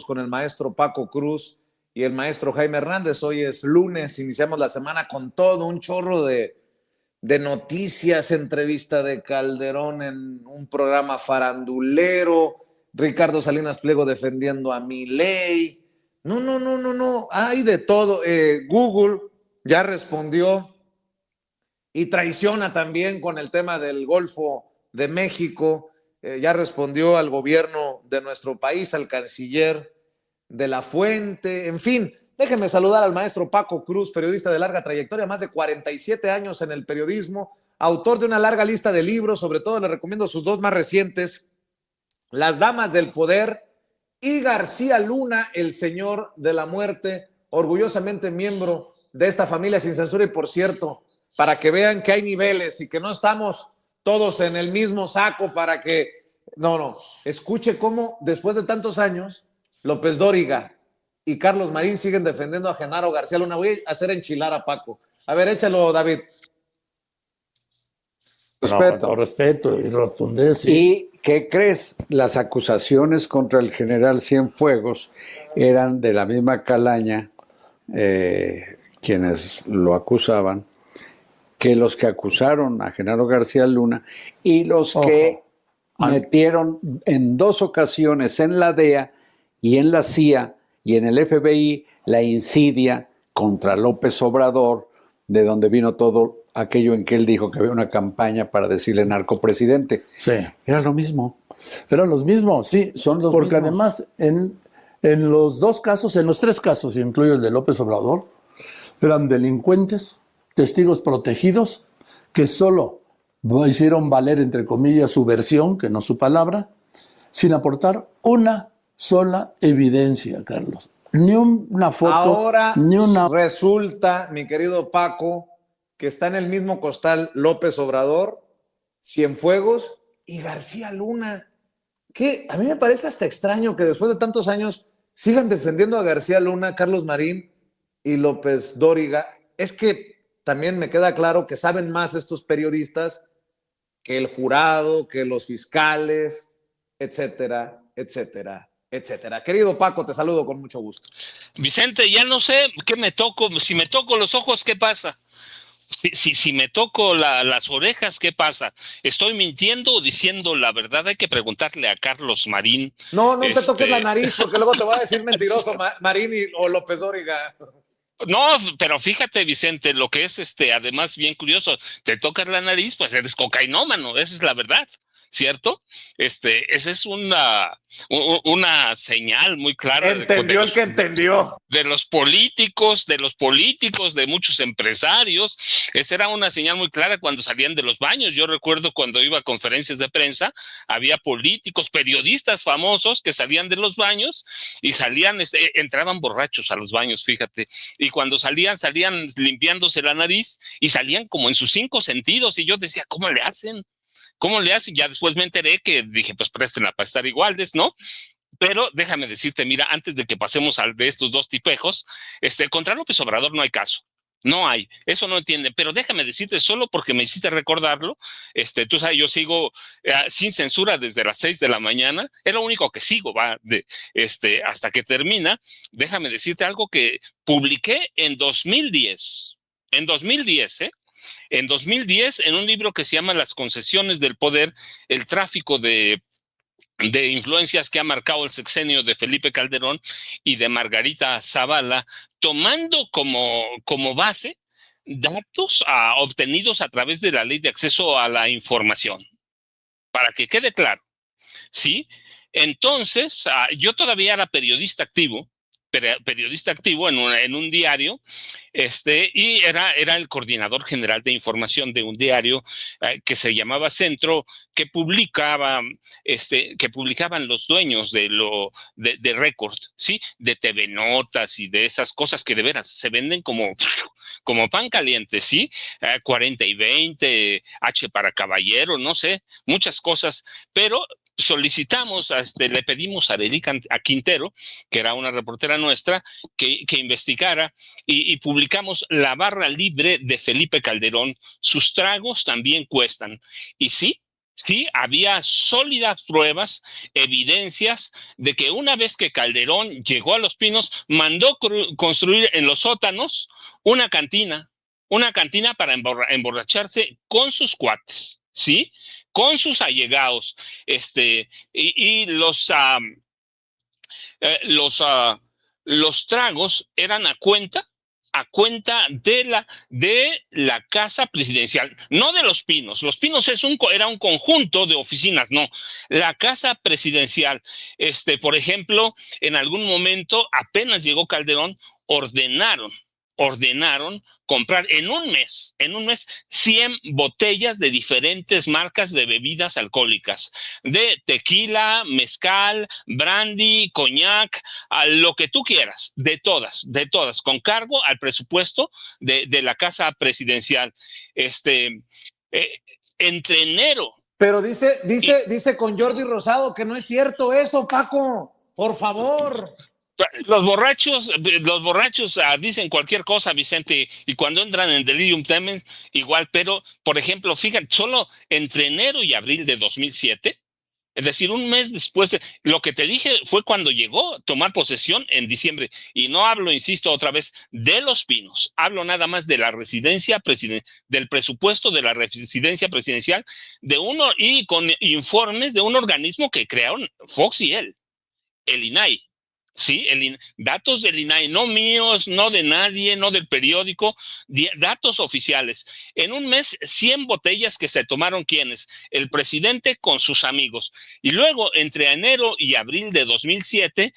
con el maestro Paco Cruz y el maestro Jaime Hernández. Hoy es lunes, iniciamos la semana con todo un chorro de noticias, entrevista de Calderón en un programa farandulero, Ricardo Salinas Pliego defendiendo a Milei. No, hay de todo. Google ya respondió y traiciona también con el tema del Golfo de México. Ya respondió al gobierno de nuestro país, al canciller de la Fuente, en fin. Déjenme saludar al maestro Paco Cruz, periodista de larga trayectoria, más de 47 años en el periodismo, autor de una larga lista de libros, sobre todo le recomiendo sus dos más recientes, Las Damas del Poder y García Luna, el Señor de la Muerte, orgullosamente miembro de esta familia sin censura. Y por cierto, para que vean que hay niveles y que no estamos todos en el mismo saco para que... No, escuche cómo después de tantos años, López Dóriga y Carlos Marín siguen defendiendo a Genaro García Luna. Voy a hacer enchilar a Paco. A ver, échalo, David. Respeto. No, respeto y rotundez. ¿Y qué crees? Las acusaciones contra el general Cienfuegos eran de la misma calaña, quienes lo acusaban, que los que acusaron a Genaro García Luna y los que metieron en 2 ocasiones en la DEA y en la CIA y en el FBI la insidia contra López Obrador, de donde vino todo aquello en que él dijo que había una campaña para decirle narcopresidente. Sí. Era lo mismo. Eran los mismos, sí. Son los porque mismos. Además, en los 2 casos, en los 3 casos, incluyo el de López Obrador, eran delincuentes, testigos protegidos, que solo hicieron valer, entre comillas, su versión, que no su palabra, sin aportar una sola evidencia, Carlos. Ni una foto, ahora ni una... Resulta, mi querido Paco, que está en el mismo costal López Obrador, Cienfuegos y García Luna. Que a mí me parece hasta extraño que después de tantos años sigan defendiendo a García Luna, Carlos Marín y López Dóriga. Es que también me queda claro que saben más estos periodistas que el jurado, que los fiscales, etcétera, etcétera, etcétera. Querido Paco, te saludo con mucho gusto. Vicente, ya no sé qué me toco. Si me toco los ojos, ¿qué pasa? Si me toco las orejas, ¿qué pasa? ¿Estoy mintiendo o diciendo la verdad? Hay que preguntarle a Carlos Marín. No te toques la nariz porque luego te va a decir mentiroso Marín o López Dóriga. No, pero fíjate, Vicente, lo que es además bien curioso, te tocas la nariz, pues eres cocainómano, esa es la verdad, ¿cierto? Esa es una señal muy clara. Entendió el que entendió. De los políticos, de muchos empresarios. Esa era una señal muy clara cuando salían de los baños. Yo recuerdo cuando iba a conferencias de prensa, había políticos, periodistas famosos que salían de los baños y entraban borrachos a los baños, fíjate. Y cuando salían limpiándose la nariz y salían como en sus 5 sentidos. Y yo decía, ¿cómo le hacen? ¿Cómo le hacen? Ya después me enteré que dije, pues préstenla para estar iguales, ¿no? Pero déjame decirte, mira, antes de que pasemos de estos 2 tipejos, contra López Obrador no hay caso. No hay, eso no entienden, pero déjame decirte, solo porque me hiciste recordarlo, tú sabes, yo sigo sin censura desde las 6 de la mañana, es lo único que sigo, hasta que termina. Déjame decirte algo que publiqué en 2010, en 2010, en un libro que se llama Las concesiones del poder, el tráfico de influencias que ha marcado el sexenio de Felipe Calderón y de Margarita Zavala, tomando como base datos obtenidos a través de la Ley de Acceso a la Información. Para que quede claro, ¿sí? Entonces, yo todavía era periodista activo en un diario, y era el coordinador general de información de un diario que se llamaba Centro, que publicaban los dueños de Récord, ¿sí? De TV Notas y de esas cosas que de veras se venden como pan caliente, ¿sí? 40 y 20, H para caballero, no sé, muchas cosas, pero solicitamos, le pedimos a Arely Quintero, que era una reportera nuestra, que investigara y publicamos La barra libre de Felipe Calderón. Sus tragos también cuestan. Y sí, Sí, había sólidas pruebas, evidencias de que una vez que Calderón llegó a Los Pinos, mandó construir en los sótanos una cantina para emborracharse con sus cuates, ¿sí? Con sus allegados, y los, los tragos eran a cuenta de la casa presidencial, no de Los Pinos. Los Pinos era un conjunto de oficinas, no. La casa presidencial, por ejemplo, en algún momento, apenas llegó Calderón, ordenaron comprar en un mes 100 botellas de diferentes marcas de bebidas alcohólicas, de tequila, mezcal, brandy, coñac, a lo que tú quieras, de todas, con cargo al presupuesto de la casa presidencial. Eh, Entre enero. Pero dice con Jordi Rosado que no es cierto eso, Paco. Por favor. Los borrachos dicen cualquier cosa, Vicente, y cuando entran en delirium tremens, igual, pero, por ejemplo, fíjate, solo entre enero y abril de 2007, es decir, un mes después, lo que te dije fue cuando llegó a tomar posesión en diciembre, y no hablo, insisto otra vez, de Los Pinos, hablo nada más de la residencia del presupuesto de la residencia presidencial, y con informes de un organismo que crearon Fox y él, el INAI. Sí, datos del INAI, no míos, no de nadie, no del periódico, datos oficiales. En un mes, 100 botellas que se tomaron ¿quiénes? El presidente con sus amigos. Y luego, entre enero y abril de 2007,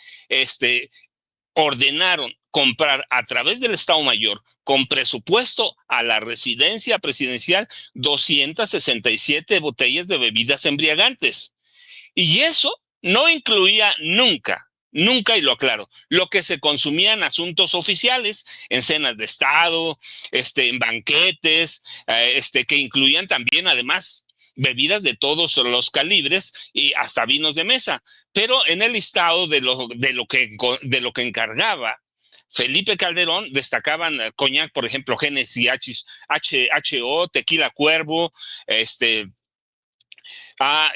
ordenaron comprar a través del Estado Mayor, con presupuesto a la residencia presidencial, 267 botellas de bebidas embriagantes. Y eso no incluía nunca, y lo aclaro, lo que se consumía en asuntos oficiales, en cenas de Estado, en banquetes, que incluían también, además, bebidas de todos los calibres y hasta vinos de mesa. Pero en el listado de lo que encargaba Felipe Calderón destacaban coñac, por ejemplo, Genesis HO, Tequila Cuervo,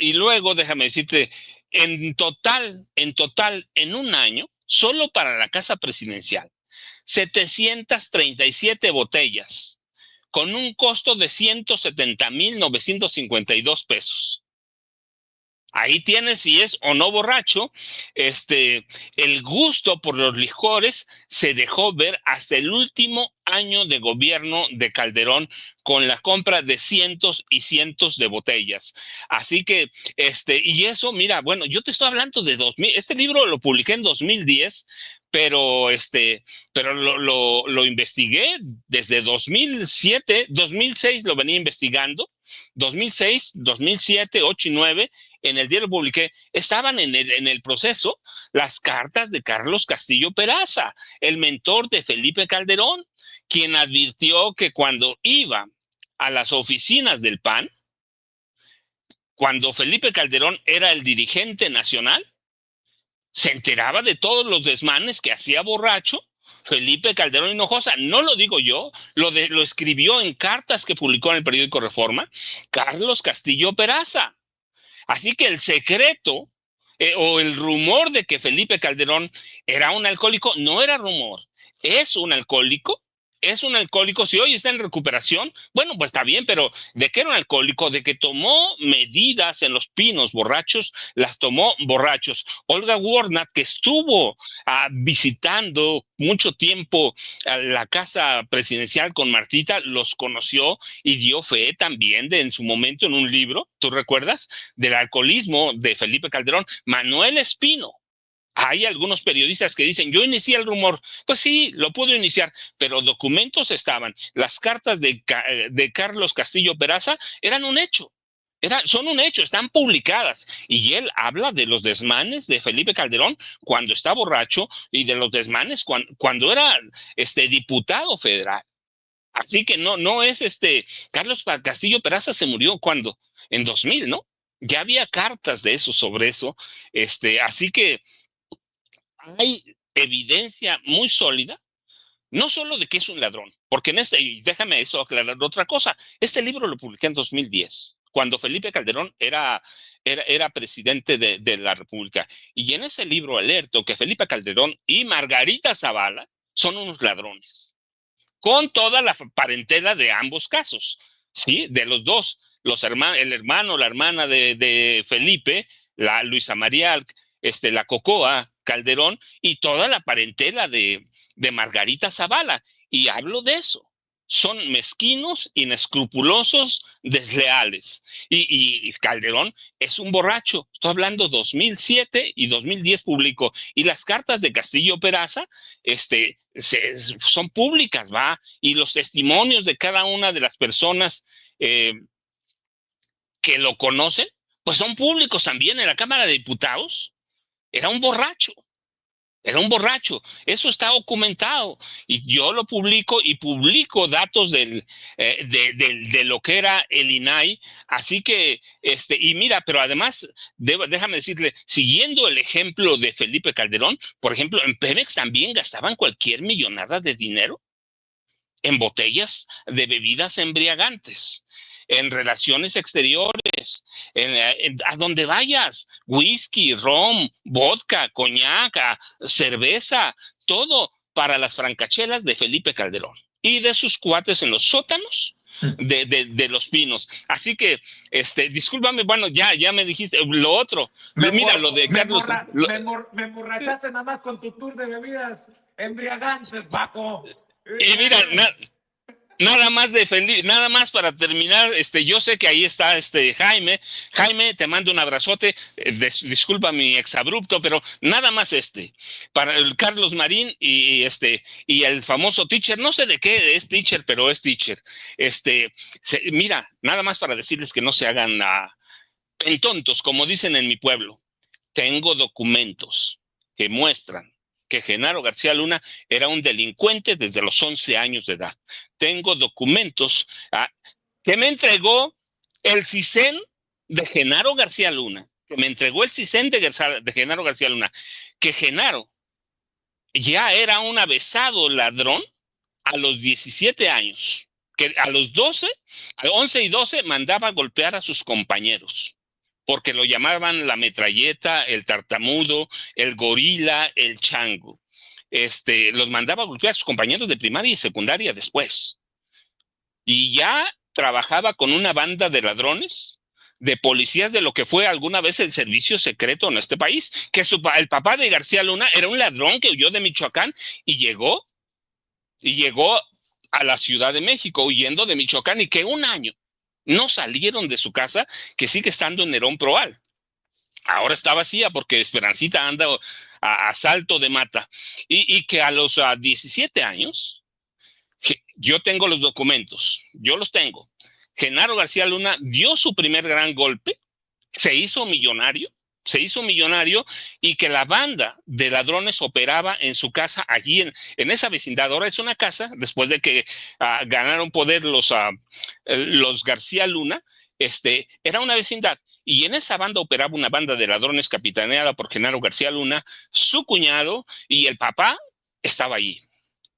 y luego, déjame decirte, en total, en un año, solo para la casa presidencial, 737 botellas, con un costo de 170,952 pesos. Ahí tienes si es o no borracho. El gusto por los licores se dejó ver hasta el último año de gobierno de Calderón, con la compra de cientos y cientos de botellas. Así que, y eso, mira, bueno, yo te estoy hablando de 2000, este libro lo publiqué en 2010, pero lo investigué desde 2007, 2006 lo venía investigando, 2006, 2007, 8 y 9, en el diario publiqué, estaban en el proceso las cartas de Carlos Castillo Peraza, el mentor de Felipe Calderón, quien advirtió que cuando iba a las oficinas del PAN, cuando Felipe Calderón era el dirigente nacional, se enteraba de todos los desmanes que hacía borracho Felipe Calderón Hinojosa. No lo digo yo, lo escribió en cartas que publicó en el periódico Reforma Carlos Castillo Peraza. Así que el secreto o el rumor de que Felipe Calderón era un alcohólico no era rumor, es un alcohólico. Es un alcohólico, si hoy está en recuperación, bueno, pues está bien, pero ¿de qué era un alcohólico? De que tomó medidas en Los Pinos borrachos, las tomó borrachos. Olga Warnat, que estuvo visitando mucho tiempo a la casa presidencial con Martita, los conoció y dio fe también en su momento en un libro, ¿tú recuerdas? Del alcoholismo de Felipe Calderón. Manuel Espino. Hay algunos periodistas que dicen, yo inicié el rumor. Pues sí, lo pudo iniciar, pero documentos estaban. Las cartas de Carlos Castillo Peraza eran un hecho. Son un hecho, están publicadas. Y él habla de los desmanes de Felipe Calderón cuando está borracho y de los desmanes cuando era diputado federal. Así que no es Carlos Castillo Peraza se murió cuando, en 2000, ¿no? Ya había cartas de eso sobre eso. Así que hay evidencia muy sólida, no solo de que es un ladrón, porque y déjame eso aclarar otra cosa, este libro lo publiqué en 2010, cuando Felipe Calderón era presidente de la República. Y en ese libro alerto que Felipe Calderón y Margarita Zavala son unos ladrones, con toda la parentela de ambos casos, ¿sí? De los dos, el hermano, la hermana de Felipe, la Luisa María, la Cocoa Calderón, y toda la parentela de Margarita Zavala. Y hablo de eso. Son mezquinos, inescrupulosos, desleales. Y Calderón es un borracho. Estoy hablando 2007 y 2010 publicó. Y las cartas de Castillo Peraza son públicas, ¿va? Y los testimonios de cada una de las personas que lo conocen, pues son públicos también. En la Cámara de Diputados era un borracho. Era un borracho. Eso está documentado. Y yo lo publico y publico datos de lo que era el INAI. Así que, y mira, pero además, déjame decirle, siguiendo el ejemplo de Felipe Calderón, por ejemplo, en Pemex también gastaban cualquier millonada de dinero en botellas de bebidas embriagantes, en relaciones exteriores, a donde vayas, whisky, rom, vodka, coñac, cerveza, todo para las francachelas de Felipe Calderón y de sus cuates en los sótanos de Los Pinos. Así que, discúlpame, bueno, ya me dijiste lo otro. Mira, lo de Carlos. Me emborrachaste nada más con tu tour de bebidas embriagantes, Paco. Y mira, nada más de Felipe, nada más para terminar, yo sé que ahí está Jaime. Jaime, te mando un abrazote. Disculpa mi exabrupto, pero nada más para el Carlos Marín y el famoso teacher, no sé de qué es teacher, pero es teacher. Mira, nada más para decirles que no se hagan en tontos, como dicen en mi pueblo. Tengo documentos que muestran que Genaro García Luna era un delincuente desde los 11 años de edad. Tengo documentos que me entregó el CISEN de Genaro García Luna, de Genaro García Luna, que Genaro ya era un avesado ladrón a los 17 años, que a los 11 y 12 mandaba golpear a sus compañeros, porque lo llamaban la metralleta, el tartamudo, el gorila, el chango. Los mandaba a golpear a sus compañeros de primaria y secundaria después. Y ya trabajaba con una banda de ladrones, de policías de lo que fue alguna vez el servicio secreto en este país, que el papá de García Luna era un ladrón que huyó de Michoacán y llegó a la Ciudad de México huyendo de Michoacán, y que un año no salieron de su casa, que sigue estando en Nerón Proal. Ahora está vacía porque Esperancita anda a salto de mata. Y que a los 17 años, yo tengo los documentos, yo los tengo. Genaro García Luna dio su primer gran golpe, se hizo millonario, y que la banda de ladrones operaba en su casa allí en esa vecindad. Ahora es una casa, después de que ganaron poder los García Luna, era una vecindad. Y en esa banda operaba una banda de ladrones capitaneada por Genaro García Luna, su cuñado, y el papá estaba allí.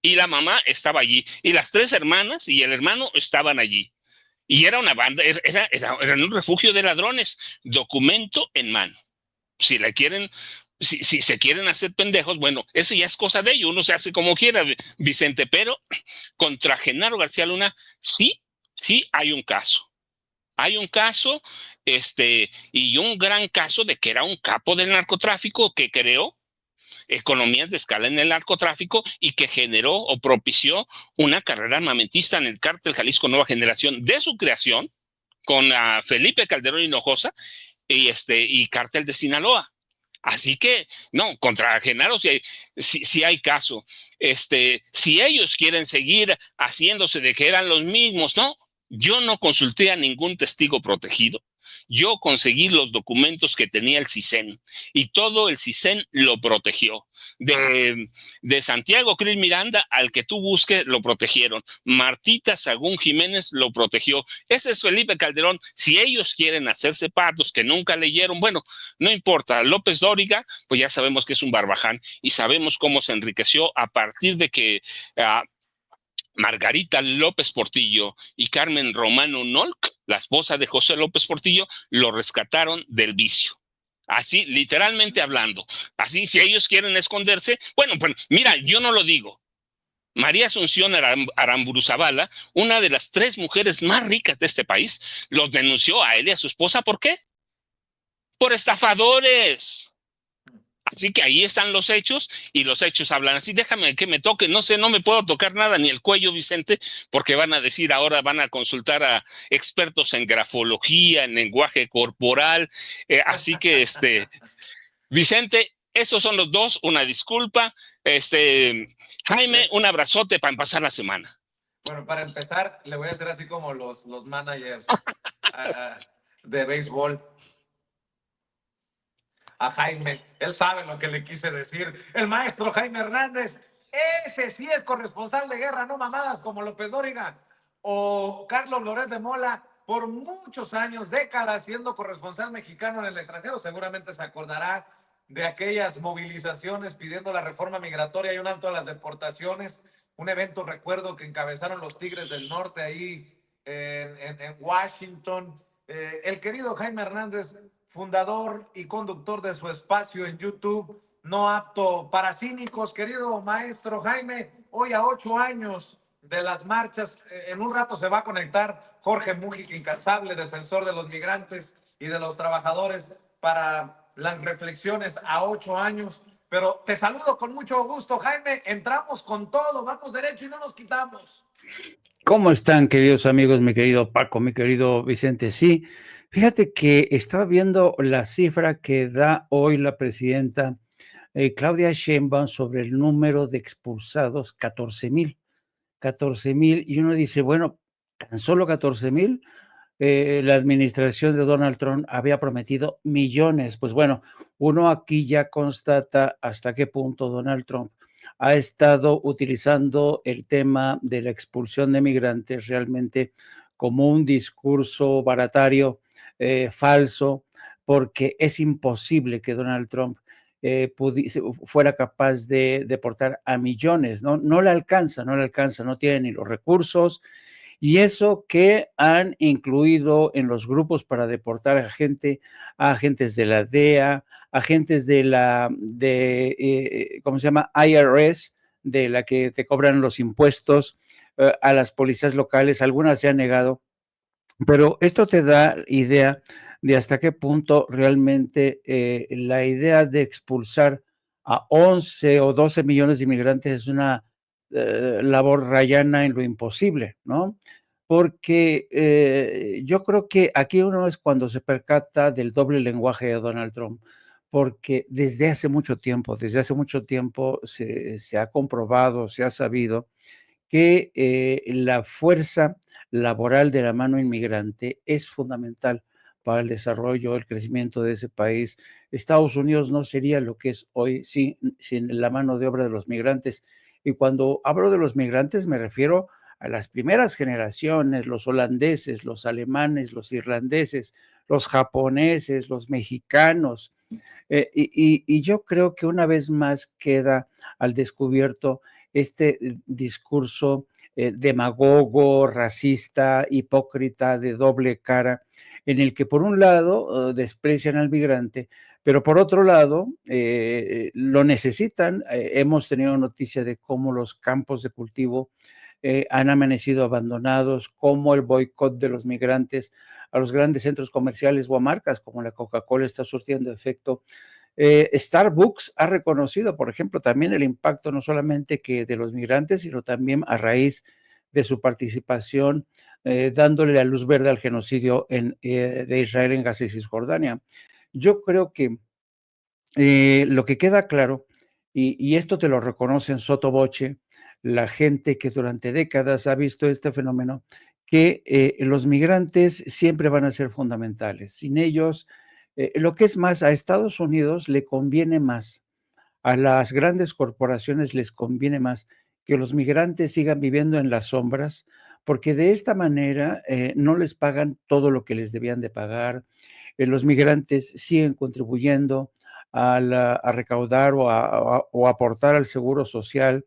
Y la mamá estaba allí. Y las 3 hermanas y el hermano estaban allí. Y era una banda, era un refugio de ladrones, documento en mano. Si se quieren hacer pendejos, bueno, eso ya es cosa de ellos, uno se hace como quiera, Vicente, pero contra Genaro García Luna sí hay un caso. Hay un caso, y un gran caso de que era un capo del narcotráfico que creó economías de escala en el narcotráfico y que generó o propició una carrera armamentista en el cártel Jalisco Nueva Generación de su creación con Felipe Calderón Hinojosa y cártel de Sinaloa. Así que, no, contra Genaro sí hay caso. Si ellos quieren seguir haciéndose de que eran los mismos, no. Yo no consulté a ningún testigo protegido. Yo conseguí los documentos que tenía el CISEN y todo el CISEN lo protegió. De Santiago Krill Miranda al que tú busques lo protegieron. Martita Sagún Jiménez lo protegió. Ese es Felipe Calderón. Si ellos quieren hacerse patos que nunca leyeron, bueno, no importa. López Dóriga, pues ya sabemos que es un barbaján y sabemos cómo se enriqueció a partir de que Margarita López Portillo y Carmen Romano Nolk, la esposa de José López Portillo, lo rescataron del vicio. Así, literalmente hablando. Así, si ellos quieren esconderse, bueno, pues mira, yo no lo digo. María Asunción Aramburu Zavala, una de las 3 mujeres más ricas de este país, los denunció a él y a su esposa. ¿Por qué? Por estafadores. Así que ahí están los hechos y los hechos hablan. Así, déjame que me toque, no sé, no me puedo tocar nada ni el cuello, Vicente, porque van a decir ahora, van a consultar a expertos en grafología, en lenguaje corporal. Así que, Vicente, esos son los 2, una disculpa. Jaime, un abrazote para empezar la semana. Bueno, para empezar, le voy a hacer así como los managers de béisbol. A Jaime, él sabe lo que le quise decir. El maestro Jaime Hernández, ese sí es corresponsal de guerra, no mamadas como López Dóriga o Carlos Loret de Mola, por muchos años, décadas, siendo corresponsal mexicano en el extranjero. Seguramente se acordará de aquellas movilizaciones pidiendo la reforma migratoria y un alto a las deportaciones. Un evento, recuerdo, que encabezaron los Tigres del Norte ahí en Washington. El querido Jaime Hernández, fundador y conductor de su espacio en YouTube, No Apto para Cínicos. Querido maestro Jaime, hoy a 8 años de las marchas, en un rato se va a conectar Jorge Mújica, incansable defensor de los migrantes y de los trabajadores, para las reflexiones a 8 años. Pero te saludo con mucho gusto, Jaime. Entramos con todo, vamos derecho y no nos quitamos. ¿Cómo están, queridos amigos? Mi querido Paco, mi querido Vicente. Sí, fíjate que estaba viendo la cifra que da hoy la presidenta Claudia Sheinbaum sobre el número de expulsados, 14,000. 14,000, y uno dice, bueno, tan solo 14,000. La administración de Donald Trump había prometido millones. Pues bueno, uno aquí ya constata hasta qué punto Donald Trump ha estado utilizando el tema de la expulsión de migrantes realmente como un discurso baratario, falso, porque es imposible que Donald Trump fuera capaz de deportar a millones, ¿no? No le alcanza, no tiene ni los recursos. Y eso que han incluido en los grupos para deportar a agentes de la DEA, agentes ¿cómo se llama? IRS, de la que te cobran los impuestos, a las policías locales. Algunas se han negado, pero esto te da idea de hasta qué punto realmente la idea de expulsar a 11 o 12 millones de inmigrantes es una labor rayana en lo imposible, ¿no? Porque yo creo que aquí uno es cuando se percata del doble lenguaje de Donald Trump, porque desde hace mucho tiempo se ha comprobado, se ha sabido que la fuerza laboral de la mano inmigrante es fundamental para el desarrollo, el crecimiento de ese país. Estados Unidos no sería lo que es hoy sin la mano de obra de los migrantes. Y cuando hablo de los migrantes me refiero a las primeras generaciones, los holandeses, los alemanes, los irlandeses, los japoneses, los mexicanos. Y yo creo que una vez más queda al descubierto este discurso demagogo, racista, hipócrita, de doble cara, en el que por un lado desprecian al migrante, pero por otro lado lo necesitan. Hemos tenido noticia de cómo los campos de cultivo han amanecido abandonados, cómo el boicot de los migrantes a los grandes centros comerciales o a marcas como la Coca-Cola está surtiendo efecto. Starbucks ha reconocido, por ejemplo, también el impacto no solamente que de los migrantes, sino también a raíz de su participación dándole la luz verde al genocidio de Israel en Gaza y Cisjordania. Yo creo que lo que queda claro, y esto te lo reconocen sotto voce, la gente que durante décadas ha visto este fenómeno, que los migrantes siempre van a ser fundamentales. Sin ellos, lo que es más, a Estados Unidos le conviene más, a las grandes corporaciones les conviene más que los migrantes sigan viviendo en las sombras, porque de esta manera no les pagan todo lo que les debían de pagar. Los migrantes siguen contribuyendo a recaudar o aportar al seguro social.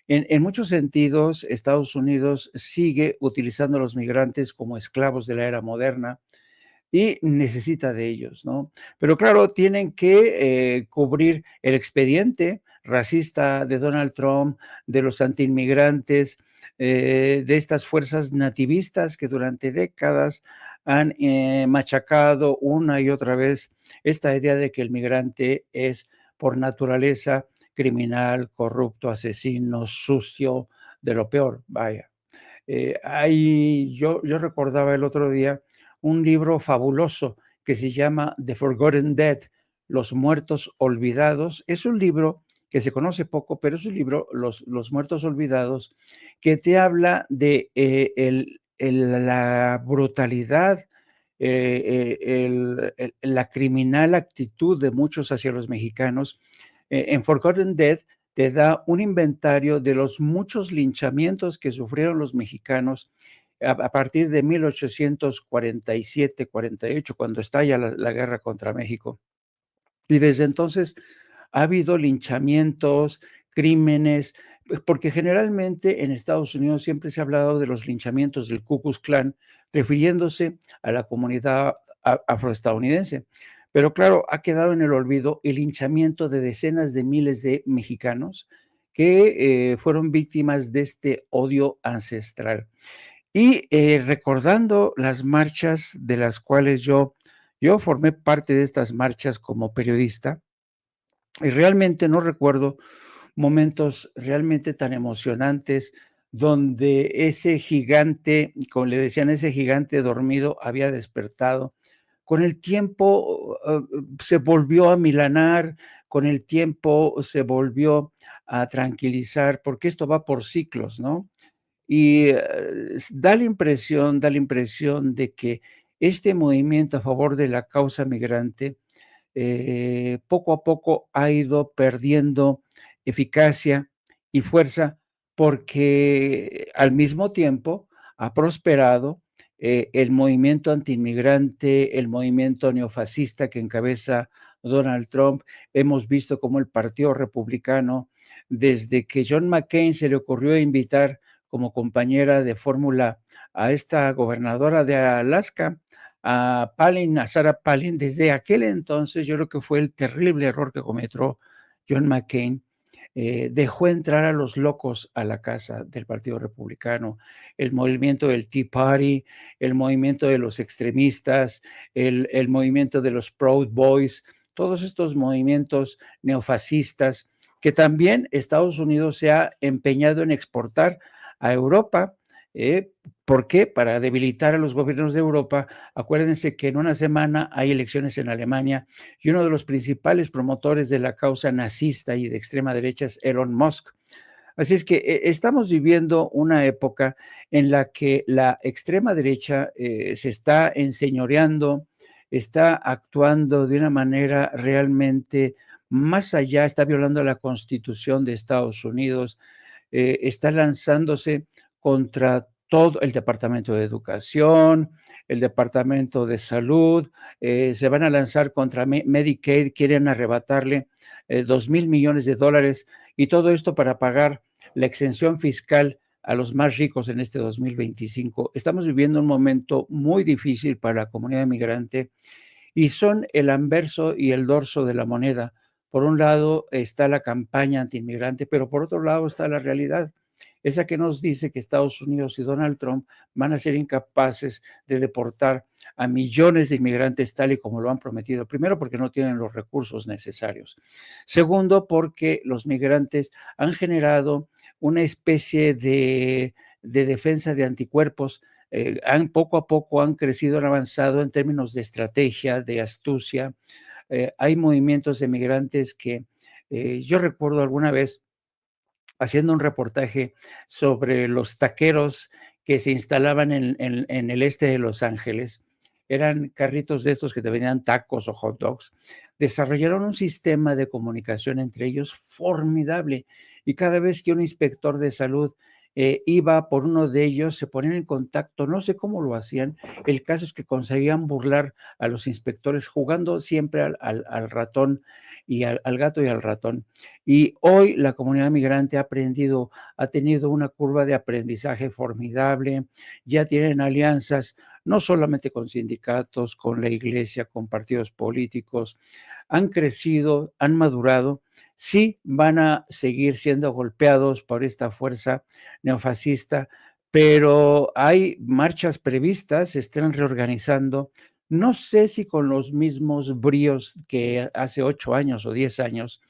En muchos sentidos, Estados Unidos sigue utilizando a los migrantes como esclavos de la era moderna y necesita de ellos, ¿no? Pero claro, tienen que cubrir el expediente racista de Donald Trump, de los antiinmigrantes, de estas fuerzas nativistas que durante décadas han machacado una y otra vez esta idea de que el migrante es por naturaleza criminal, corrupto, asesino, sucio, de lo peor, vaya. Yo recordaba el otro día un libro fabuloso que se llama The Forgotten Dead, Los Muertos Olvidados. Es un libro que se conoce poco, pero es un libro, Los Muertos Olvidados, que te habla de la brutalidad, la criminal actitud de muchos hacia los mexicanos. En Forgotten Dead te da un inventario de los muchos linchamientos que sufrieron los mexicanos a partir de 1847-48, cuando estalla la guerra contra México. Y desde entonces ha habido linchamientos, crímenes, porque generalmente en Estados Unidos siempre se ha hablado de los linchamientos del Ku Klux Klan, refiriéndose a la comunidad afroestadounidense. Pero claro, ha quedado en el olvido el linchamiento de decenas de miles de mexicanos que fueron víctimas de este odio ancestral. Y recordando las marchas de las cuales yo formé parte de estas marchas como periodista, y realmente no recuerdo momentos realmente tan emocionantes donde ese gigante, como le decían, ese gigante dormido había despertado. Con el tiempo se volvió a milanar, con el tiempo se volvió a tranquilizar, porque esto va por ciclos, ¿no? Y da la impresión de que este movimiento a favor de la causa migrante poco a poco ha ido perdiendo eficacia y fuerza porque al mismo tiempo ha prosperado el movimiento antiinmigrante, el movimiento neofascista que encabeza Donald Trump. Hemos visto cómo el Partido Republicano, desde que John McCain se le ocurrió invitar como compañera de fórmula a esta gobernadora de Alaska, a Sarah Palin, desde aquel entonces yo creo que fue el terrible error que cometió John McCain. Dejó entrar a los locos a la casa del Partido Republicano, el movimiento del Tea Party, el movimiento de los extremistas, el movimiento de los Proud Boys, todos estos movimientos neofascistas que también Estados Unidos se ha empeñado en exportar a Europa. ¿Por qué? Para debilitar a los gobiernos de Europa. Acuérdense que en una semana hay elecciones en Alemania y uno de los principales promotores de la causa nazista y de extrema derecha es Elon Musk. Así es que estamos viviendo una época en la que la extrema derecha se está enseñoreando, está actuando de una manera realmente más allá, está violando la Constitución de Estados Unidos, está lanzándose contra todo el Departamento de Educación, el Departamento de Salud, se van a lanzar contra Medicaid, quieren arrebatarle $2,000 millones y todo esto para pagar la exención fiscal a los más ricos en este 2025. Estamos viviendo un momento muy difícil para la comunidad migrante y son el anverso y el dorso de la moneda. Por un lado está la campaña antiinmigrante, pero por otro lado está la realidad, esa que nos dice que Estados Unidos y Donald Trump van a ser incapaces de deportar a millones de inmigrantes tal y como lo han prometido. Primero, porque no tienen los recursos necesarios. Segundo, porque los migrantes han generado una especie de defensa de anticuerpos. Poco a poco han crecido, han avanzado en términos de estrategia, de astucia. Hay movimientos de migrantes que yo recuerdo alguna vez haciendo un reportaje sobre los taqueros que se instalaban en el este de Los Ángeles. Eran carritos de estos que te vendían tacos o hot dogs. Desarrollaron un sistema de comunicación entre ellos formidable. Y cada vez que un inspector de salud iba por uno de ellos, se ponían en contacto, no sé cómo lo hacían, el caso es que conseguían burlar a los inspectores jugando siempre al ratón y al gato y al ratón. Y hoy la comunidad migrante ha aprendido, ha tenido una curva de aprendizaje formidable, ya tienen alianzas no solamente con sindicatos, con la iglesia, con partidos políticos, han crecido, han madurado, sí van a seguir siendo golpeados por esta fuerza neofascista, pero hay marchas previstas, se están reorganizando. No sé si con los mismos bríos que hace 8 años o 10 años,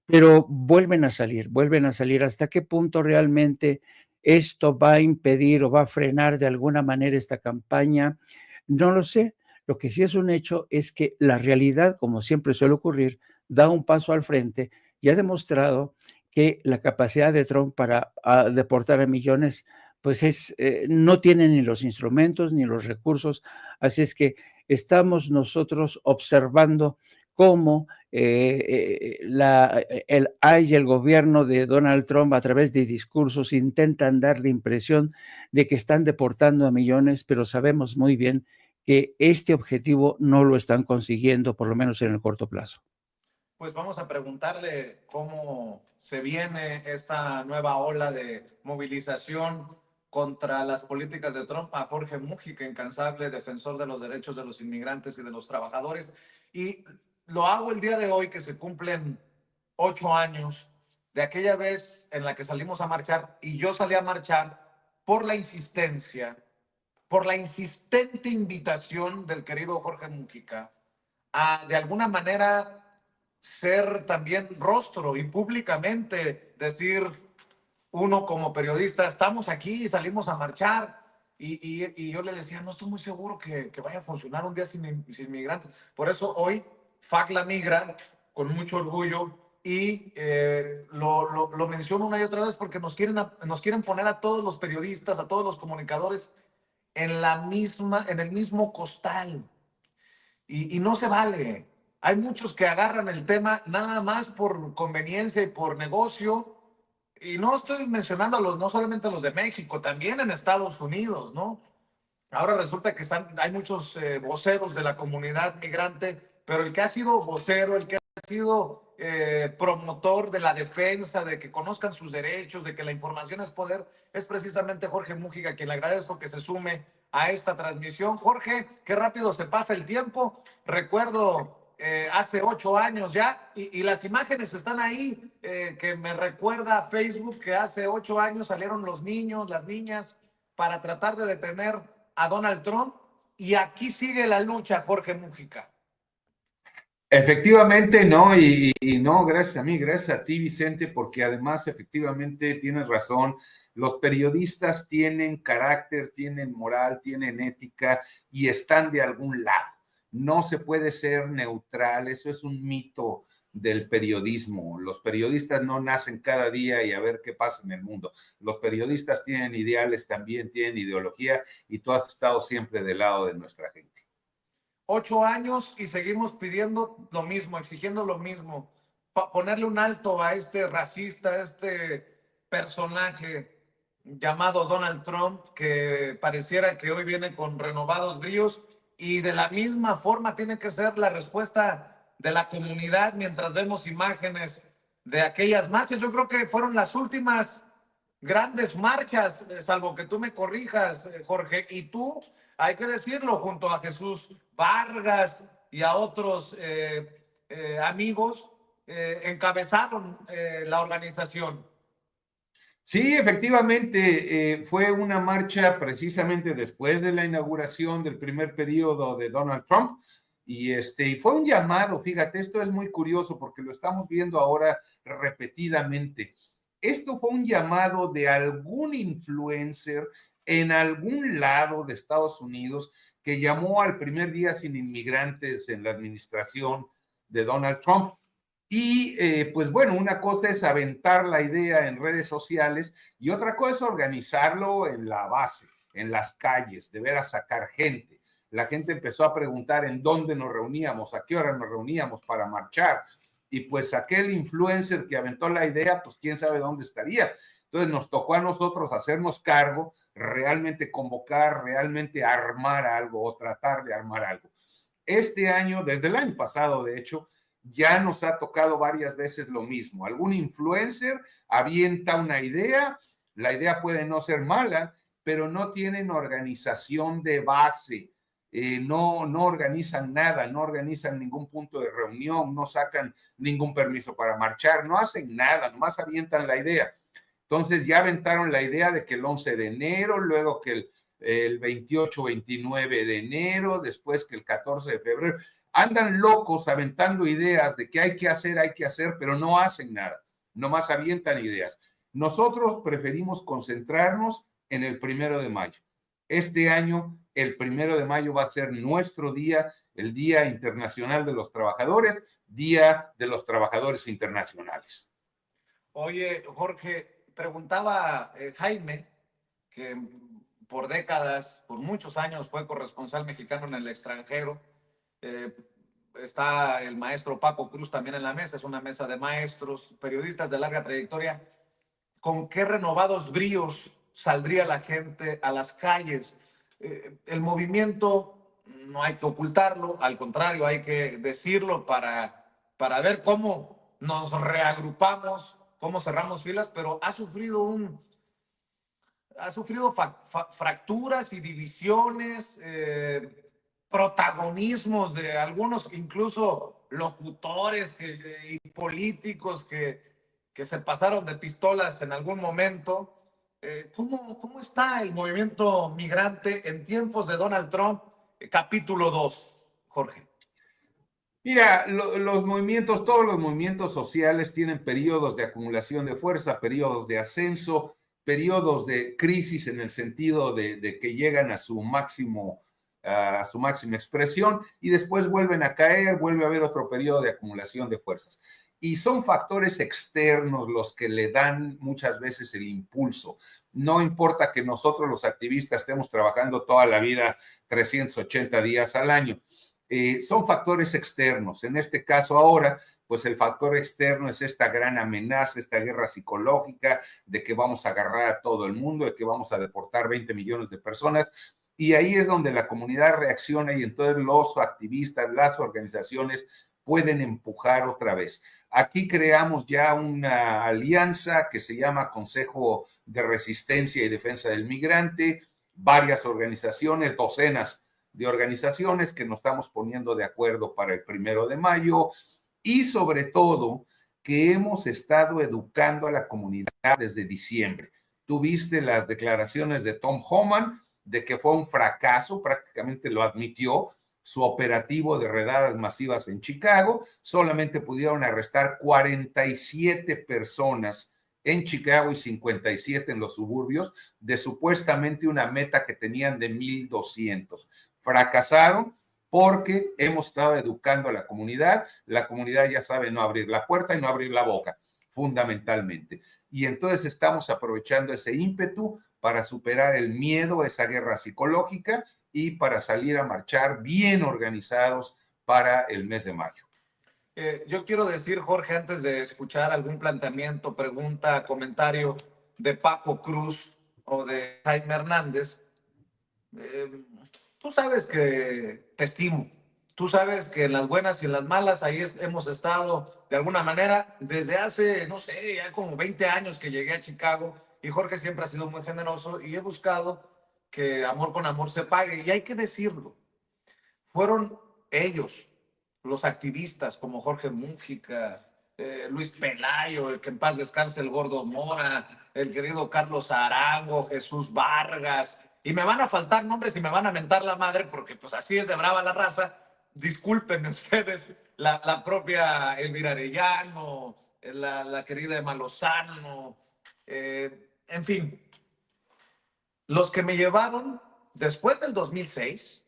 pero vuelven a salir. ¿Hasta qué punto realmente esto va a impedir o va a frenar de alguna manera esta campaña? No lo sé. Lo que sí es un hecho es que la realidad, como siempre suele ocurrir, da un paso al frente y ha demostrado que la capacidad de Trump para deportar a millones, pues no tiene ni los instrumentos ni los recursos. Así es que estamos nosotros observando cómo el AI y el gobierno de Donald Trump a través de discursos intentan dar la impresión de que están deportando a millones, pero sabemos muy bien que este objetivo no lo están consiguiendo, por lo menos en el corto plazo. Pues vamos a preguntarle cómo se viene esta nueva ola de movilización contra las políticas de Trump a Jorge Mújica, incansable defensor de los derechos de los inmigrantes y de los trabajadores. Y lo hago el día de hoy que se cumplen 8 años de aquella vez en la que salimos a marchar, y yo salí a marchar por la insistencia, por la insistente invitación del querido Jorge Mújica a, de alguna manera, ser también rostro y públicamente decir, uno como periodista, estamos aquí, salimos a marchar. Y yo le decía, no estoy muy seguro que vaya a funcionar un día sin migrantes. Por eso hoy FACLA migra con mucho orgullo, y lo menciono una y otra vez porque nos quieren poner a todos los periodistas, a todos los comunicadores en el mismo costal. Y no se vale. Hay muchos que agarran el tema nada más por conveniencia y por negocio. Y no estoy mencionando no solamente a los de México, también en Estados Unidos, ¿no? Ahora resulta que hay muchos voceros de la comunidad migrante, pero el que ha sido vocero, el que ha sido promotor de la defensa, de que conozcan sus derechos, de que la información es poder, es precisamente Jorge Mújica, a quien le agradezco que se sume a esta transmisión. Jorge, qué rápido se pasa el tiempo. Recuerdo hace 8 años ya, y las imágenes están ahí, que me recuerda a Facebook que hace 8 años salieron los niños, las niñas, para tratar de detener a Donald Trump, y aquí sigue la lucha, Jorge Mújica. Efectivamente, no, y no, gracias a mí, gracias a ti, Vicente, porque además efectivamente tienes razón, los periodistas tienen carácter, tienen moral, tienen ética y están de algún lado. No se puede ser neutral, eso es un mito del periodismo. Los periodistas no nacen cada día y a ver qué pasa en el mundo. Los periodistas tienen ideales, también tienen ideología, y tú has estado siempre del lado de nuestra gente. 8 años y seguimos pidiendo lo mismo, exigiendo lo mismo, ponerle un alto a este racista, a este personaje llamado Donald Trump, que pareciera que hoy viene con renovados bríos, y de la misma forma tiene que ser la respuesta de la comunidad mientras vemos imágenes de aquellas marchas. Yo creo que fueron las últimas grandes marchas, salvo que tú me corrijas, Jorge, y tú, hay que decirlo, junto a Jesús Vargas y a otros amigos, encabezaron la organización. Sí, efectivamente, fue una marcha precisamente después de la inauguración del primer periodo de Donald Trump, y fue un llamado. Fíjate, esto es muy curioso porque lo estamos viendo ahora repetidamente. Esto fue un llamado de algún influencer en algún lado de Estados Unidos que llamó al primer día sin inmigrantes en la administración de Donald Trump. Y pues bueno, una cosa es aventar la idea en redes sociales y otra cosa es organizarlo en la base, en las calles, de ver a sacar gente. La gente empezó a preguntar en dónde nos reuníamos, a qué hora nos reuníamos para marchar. Y pues aquel influencer que aventó la idea, pues quién sabe dónde estaría. Entonces nos tocó a nosotros hacernos cargo, realmente convocar, realmente armar algo o tratar de armar algo. Este año, desde el año pasado, de hecho, ya nos ha tocado varias veces lo mismo. Algún influencer avienta una idea, la idea puede no ser mala, pero no tienen organización de base. No organizan nada, no organizan ningún punto de reunión, no sacan ningún permiso para marchar, no hacen nada, nomás avientan la idea. Entonces ya aventaron la idea de que el 11 de enero, luego que el 28, 29 de enero, después que el 14 de febrero. Andan locos aventando ideas de que hay que hacer, pero no hacen nada, nomás avientan ideas. Nosotros preferimos concentrarnos en el 1 de mayo. Este año, el 1 de mayo va a ser nuestro día, el Día Internacional de los Trabajadores, Día de los Trabajadores Internacionales. Oye, Jorge, preguntaba Jaime, que por décadas, por muchos años fue corresponsal mexicano en el extranjero. Está el maestro Paco Cruz también en la mesa, es una mesa de maestros, periodistas de larga trayectoria. ¿Con qué renovados bríos saldría la gente a las calles? El movimiento no hay que ocultarlo, al contrario, hay que decirlo para ver cómo nos reagrupamos, cómo cerramos filas, pero ha sufrido fracturas y divisiones, protagonismos de algunos, incluso locutores y políticos que se pasaron de pistolas en algún momento. ¿Cómo está el movimiento migrante en tiempos de Donald Trump? Capítulo 2, Jorge. Mira, los movimientos, todos los movimientos sociales tienen periodos de acumulación de fuerza, periodos de ascenso, periodos de crisis en el sentido de que llegan a su máxima expresión y después vuelven a caer, vuelve a haber otro periodo de acumulación de fuerzas. Y son factores externos los que le dan muchas veces el impulso. No importa que nosotros los activistas estemos trabajando toda la vida 380 días al año. Son factores externos. En este caso ahora, pues el factor externo es esta gran amenaza, esta guerra psicológica de que vamos a agarrar a todo el mundo, de que vamos a deportar 20 millones de personas. Y ahí es donde la comunidad reacciona y entonces los activistas, las organizaciones pueden empujar otra vez. Aquí creamos ya una alianza que se llama Consejo de Resistencia y Defensa del Migrante, varias organizaciones, docenas de organizaciones que nos estamos poniendo de acuerdo para el 1 de mayo y sobre todo que hemos estado educando a la comunidad desde diciembre. Tuviste las declaraciones de Tom Homan de que fue un fracaso, prácticamente lo admitió, su operativo de redadas masivas en Chicago. Solamente pudieron arrestar 47 personas en Chicago y 57 en los suburbios de supuestamente una meta que tenían de 1,200. Fracasaron porque hemos estado educando a la comunidad ya sabe no abrir la puerta y no abrir la boca, fundamentalmente. Y entonces estamos aprovechando ese ímpetu para superar el miedo, esa guerra psicológica y para salir a marchar bien organizados para el mes de mayo. Yo quiero decir, Jorge, antes de escuchar algún planteamiento, pregunta, comentario de Paco Cruz o de Jaime Hernández, tú sabes que te estimo, tú sabes que en las buenas y en las malas ahí hemos estado de alguna manera desde hace, no sé, ya como 20 años que llegué a Chicago y Jorge siempre ha sido muy generoso y he buscado que amor con amor se pague y hay que decirlo, fueron ellos, los activistas como Jorge Mújica, Luis Pelayo, que en paz descanse el Gordo Mora, el querido Carlos Arango, Jesús Vargas, y me van a faltar nombres y me van a mentar la madre porque pues así es de brava la raza. Discúlpenme ustedes, la propia Elvira Arellano, la querida Emma Lozano, en fin, los que me llevaron después del 2006,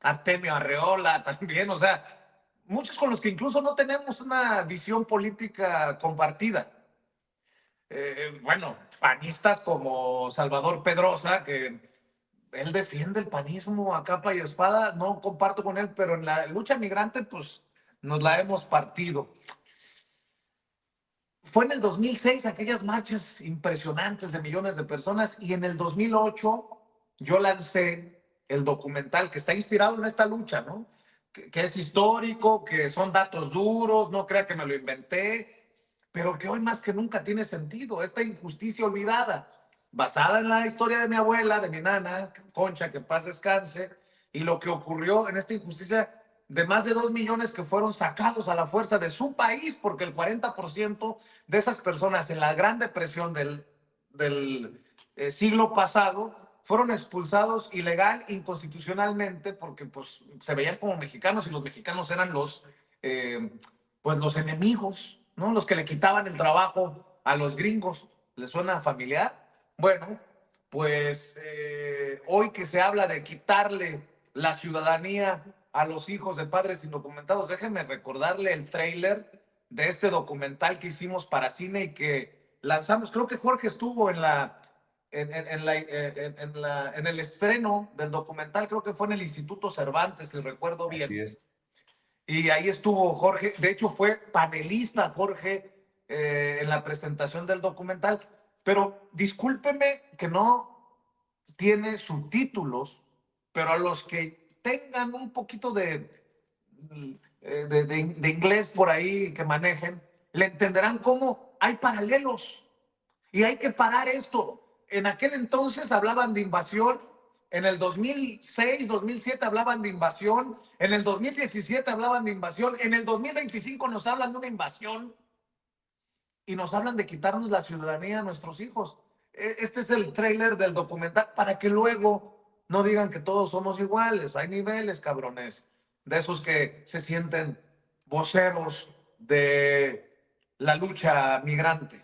Artemio Arreola también, o sea, muchos con los que incluso no tenemos una visión política compartida. Bueno, panistas como Salvador Pedrosa, que él defiende el panismo a capa y espada, no comparto con él, pero en la lucha migrante, pues nos la hemos partido. fue en el 2006 aquellas marchas impresionantes de millones de personas, y en el 2008 yo lancé el documental que está inspirado en esta lucha, ¿no? Que es histórico, que son datos duros, no crea que me lo inventé, pero que hoy más que nunca tiene sentido. Esta injusticia olvidada, basada en la historia de mi abuela, de mi nana, Concha, que en paz descanse, y lo que ocurrió en esta injusticia de más de 2 millones que fueron sacados a la fuerza de su país, porque el 40% de esas personas en la Gran Depresión del siglo pasado fueron expulsados ilegal, inconstitucionalmente, porque pues, se veían como mexicanos, y los mexicanos eran pues, los enemigos, ¿no? Los que le quitaban el trabajo a los gringos. ¿Les suena familiar? Bueno, pues hoy que se habla de quitarle la ciudadanía a los hijos de padres indocumentados, déjenme recordarle el tráiler de este documental que hicimos para cine y que lanzamos. Creo que Jorge estuvo en el estreno del documental, creo que fue en el Instituto Cervantes, si recuerdo bien. Así es. Y ahí estuvo Jorge, de hecho fue panelista Jorge en la presentación del documental, pero discúlpeme que no tiene subtítulos, pero a los que tengan un poquito de inglés por ahí que manejen, le entenderán cómo hay paralelos y hay que parar esto. En aquel entonces hablaban de invasión, en el 2006, 2007 hablaban de invasión, en el 2017 hablaban de invasión, en el 2025 nos hablan de una invasión y nos hablan de quitarnos la ciudadanía a nuestros hijos. Este es el tráiler del documental para que luego no digan que todos somos iguales. Hay niveles, cabrones, de esos que se sienten voceros de la lucha migrante.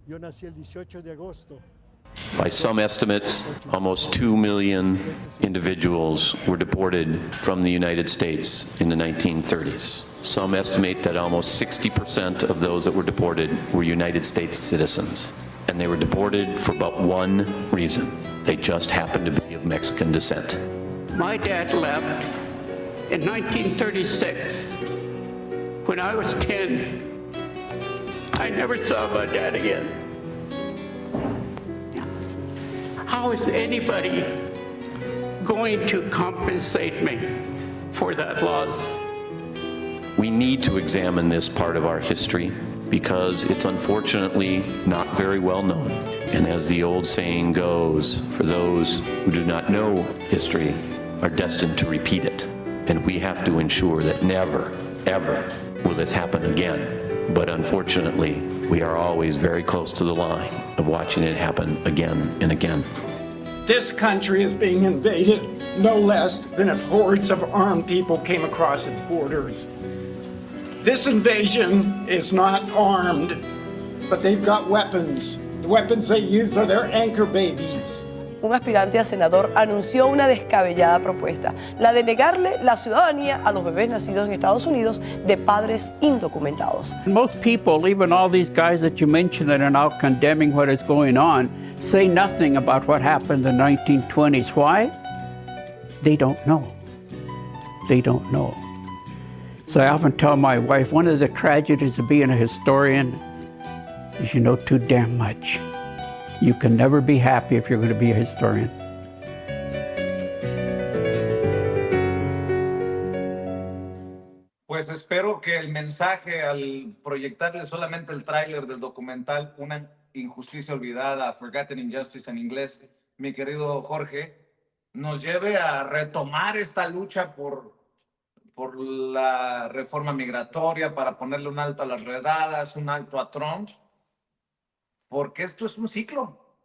Yo nací el 18 de agosto. By some estimates, almost 2 million individuals were deported from the United States in the 1930s. Some estimate that almost 60% of those that were deported were United States citizens. And they were deported for but one reason. They just happened to be of Mexican descent. My dad left in 1936. When I was 10, I never saw my dad again. How is anybody going to compensate me for that loss? We need to examine this part of our history because it's unfortunately not very well known. And as the old saying goes, for those who do not know history are destined to repeat it. And we have to ensure that never, ever will this happen again. But unfortunately, we are always very close to the line of watching it happen again and again. This country is being invaded no less than if hordes of armed people came across its borders. This invasion is not armed, but they've got weapons. The weapons they use are their anchor babies. Un aspirante a senador anunció una descabellada propuesta, la de negarle la ciudadanía a los bebés nacidos en Estados Unidos de padres indocumentados. Most people, even all these guys that you mentioned that are now condemning what is going on, say nothing about what happened in the 1920s. Why? They don't know. They don't know. So I often tell my wife, one of the tragedies of being a historian is you know too damn much. You can never be happy if you're going to be a historian. Pues espero que el mensaje al proyectarle solamente el tráiler del documental Una injusticia olvidada, Forgotten Injustice en inglés, mi querido Jorge, nos lleve a retomar esta lucha por la reforma migratoria, para ponerle un alto a las redadas, un alto a Trump, porque esto es un ciclo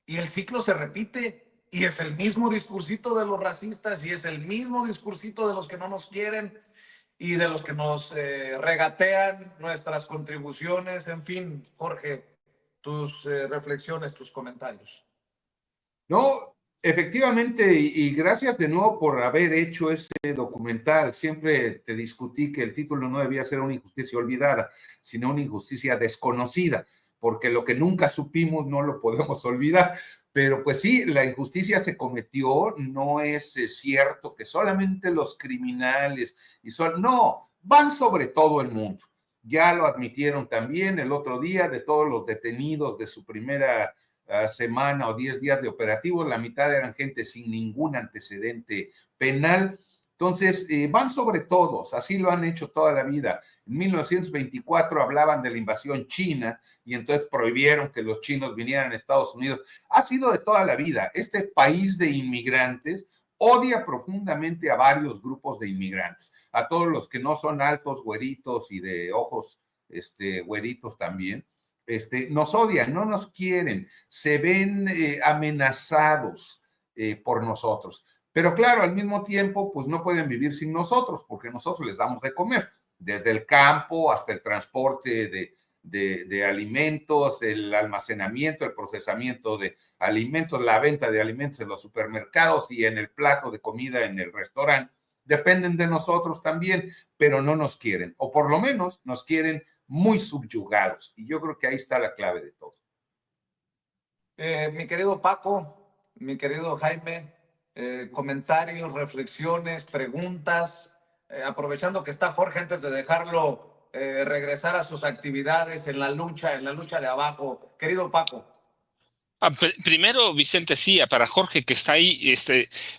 y el ciclo se repite y es el mismo discursito de los racistas y es el mismo discursito de los que no nos quieren y de los que nos regatean nuestras contribuciones. En fin, Jorge, tus reflexiones, tus comentarios. No, efectivamente, y gracias de nuevo por haber hecho ese documental. Siempre te discutí que el título no debía ser Una injusticia olvidada, sino Una injusticia desconocida, porque lo que nunca supimos no lo podemos olvidar. Pero pues sí, la injusticia se cometió, no es cierto que solamente los criminales no, van sobre todo el mundo. Ya lo admitieron también el otro día, de todos los detenidos de su primera semana o 10 días de operativos, la mitad eran gente sin ningún antecedente penal. Entonces, van sobre todos, así lo han hecho toda la vida. En 1924 hablaban de la invasión china y entonces prohibieron que los chinos vinieran a Estados Unidos. Ha sido de toda la vida. Este país de inmigrantes odia profundamente a varios grupos de inmigrantes, a todos los que no son altos, güeritos y de ojos güeritos también. Nos odian, no nos quieren, se ven amenazados por nosotros. Pero claro, al mismo tiempo, pues no pueden vivir sin nosotros, porque nosotros les damos de comer, desde el campo hasta el transporte de alimentos, el almacenamiento, el procesamiento de alimentos, la venta de alimentos en los supermercados y en el plato de comida en el restaurante. Dependen de nosotros también, pero no nos quieren, o por lo menos nos quieren muy subyugados. Y yo creo que ahí está la clave de todo. Mi querido Paco, mi querido Jaime, comentarios, reflexiones, preguntas, aprovechando que está Jorge antes de dejarlo regresar a sus actividades en la lucha de abajo. Querido Paco. Primero, Vicente, sí, para Jorge que está ahí,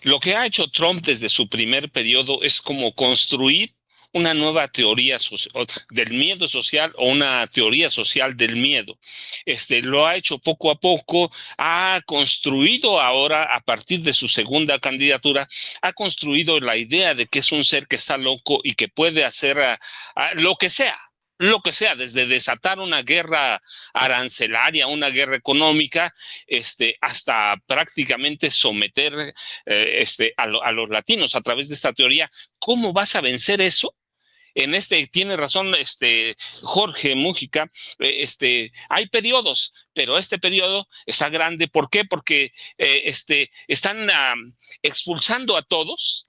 lo que ha hecho Trump desde su primer periodo es como construir una nueva teoría del miedo social o una teoría social del miedo. Lo ha hecho poco a poco, ha construido ahora, a partir de su segunda candidatura, ha construido la idea de que es un ser que está loco y que puede hacer lo que sea, desde desatar una guerra arancelaria, una guerra económica, hasta prácticamente someter a los latinos a través de esta teoría. ¿Cómo vas a vencer eso? Tiene razón Jorge Mújica, hay periodos, pero este periodo está grande. ¿Por qué? Porque están expulsando a todos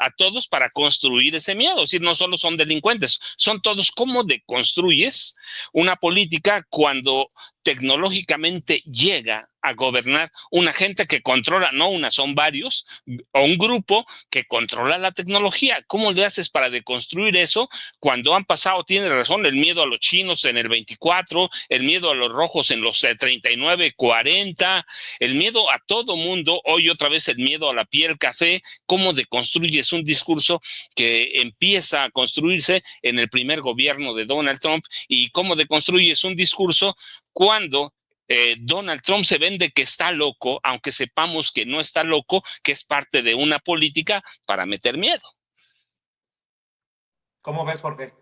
para construir ese miedo. Es decir, no solo son delincuentes, son todos. ¿Cómo deconstruyes una política cuando tecnológicamente llega a gobernar una gente que controla, no una, son varios, o un grupo que controla la tecnología? ¿Cómo le haces para deconstruir eso cuando han pasado, tiene razón, el miedo a los chinos en el 24, el miedo a los rojos en los 39, 40, el miedo a todo mundo, hoy otra vez el miedo a la piel café? ¿Cómo deconstruyes un discurso que empieza a construirse en el primer gobierno de Donald Trump? ¿Y cómo deconstruyes un discurso cuando Donald Trump se vende que está loco, aunque sepamos que no está loco, que es parte de una política para meter miedo? ¿Cómo ves, Jorge?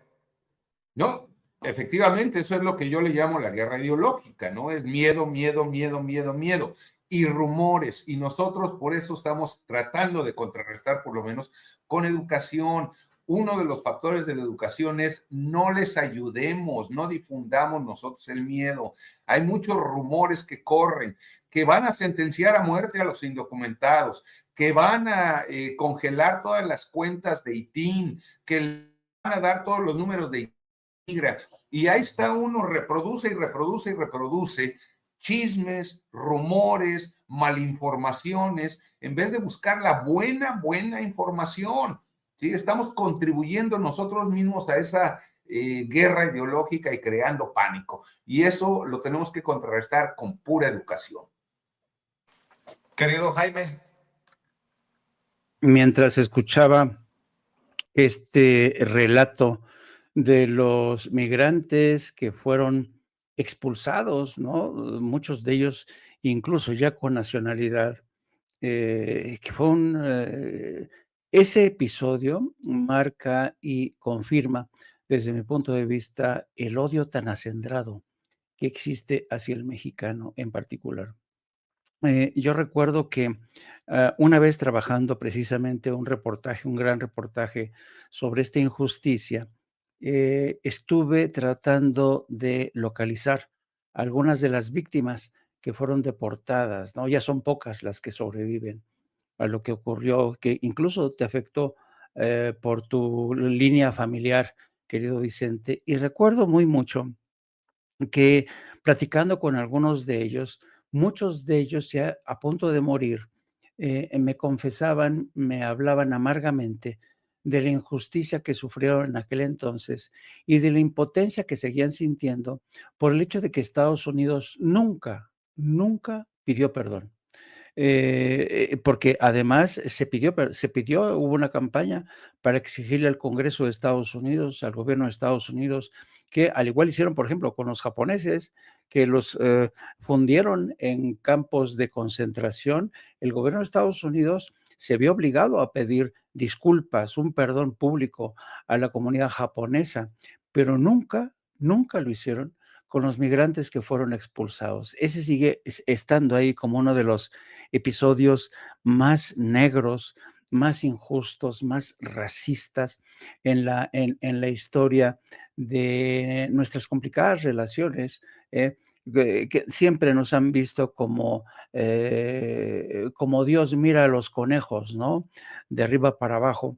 No, efectivamente, eso es lo que yo le llamo la guerra ideológica, ¿no? Es miedo, miedo, miedo, miedo, miedo. Y rumores, y nosotros por eso estamos tratando de contrarrestar, por lo menos, con educación. Uno de los factores de la educación es no les ayudemos, no difundamos nosotros el miedo. Hay muchos rumores que corren, que van a sentenciar a muerte a los indocumentados, que van a congelar todas las cuentas de ITIN, que van a dar todos los números de ITIN. Y ahí está uno, reproduce y reproduce y reproduce chismes, rumores, malinformaciones, en vez de buscar la buena información. ¿Sí? Estamos contribuyendo nosotros mismos a esa guerra ideológica y creando pánico. Y eso lo tenemos que contrarrestar con pura educación. Querido Jaime. Mientras escuchaba este relato de los migrantes que fueron expulsados, ¿no? Muchos de ellos incluso ya con nacionalidad, que fue ese episodio marca y confirma, desde mi punto de vista, el odio tan acendrado que existe hacia el mexicano en particular. Yo recuerdo que una vez trabajando precisamente un gran reportaje sobre esta injusticia, estuve tratando de localizar algunas de las víctimas que fueron deportadas, ¿no? Ya son pocas las que sobreviven a lo que ocurrió, que incluso te afectó por tu línea familiar, querido Vicente. Y recuerdo muy mucho que platicando con algunos de ellos, muchos de ellos ya a punto de morir, me confesaban, me hablaban amargamente de la injusticia que sufrieron en aquel entonces y de la impotencia que seguían sintiendo por el hecho de que Estados Unidos nunca pidió perdón. Porque además hubo una campaña para exigirle al Congreso de Estados Unidos, al gobierno de Estados Unidos, que al igual hicieron, por ejemplo, con los japoneses, que los fundieron en campos de concentración, el gobierno de Estados Unidos se vio obligado a pedir disculpas, un perdón público a la comunidad japonesa, pero nunca lo hicieron con los migrantes que fueron expulsados. Ese sigue estando ahí como uno de los episodios más negros, más injustos, más racistas en la historia de nuestras complicadas relaciones, que siempre nos han visto como Dios mira a los conejos, ¿no? De arriba para abajo.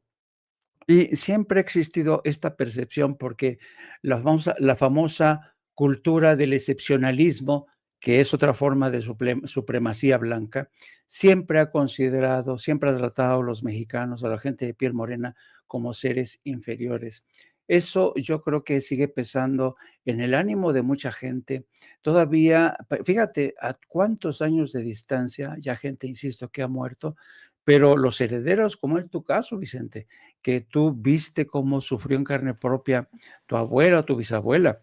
Y siempre ha existido esta percepción porque la famosa cultura del excepcionalismo, que es otra forma de supremacía blanca, siempre ha tratado a los mexicanos, a la gente de piel morena, como seres inferiores. Eso yo creo que sigue pesando en el ánimo de mucha gente. Todavía, fíjate, a cuántos años de distancia, ya gente, insisto, que ha muerto, pero los herederos, como en tu caso, Vicente, que tú viste cómo sufrió en carne propia tu abuela o tu bisabuela.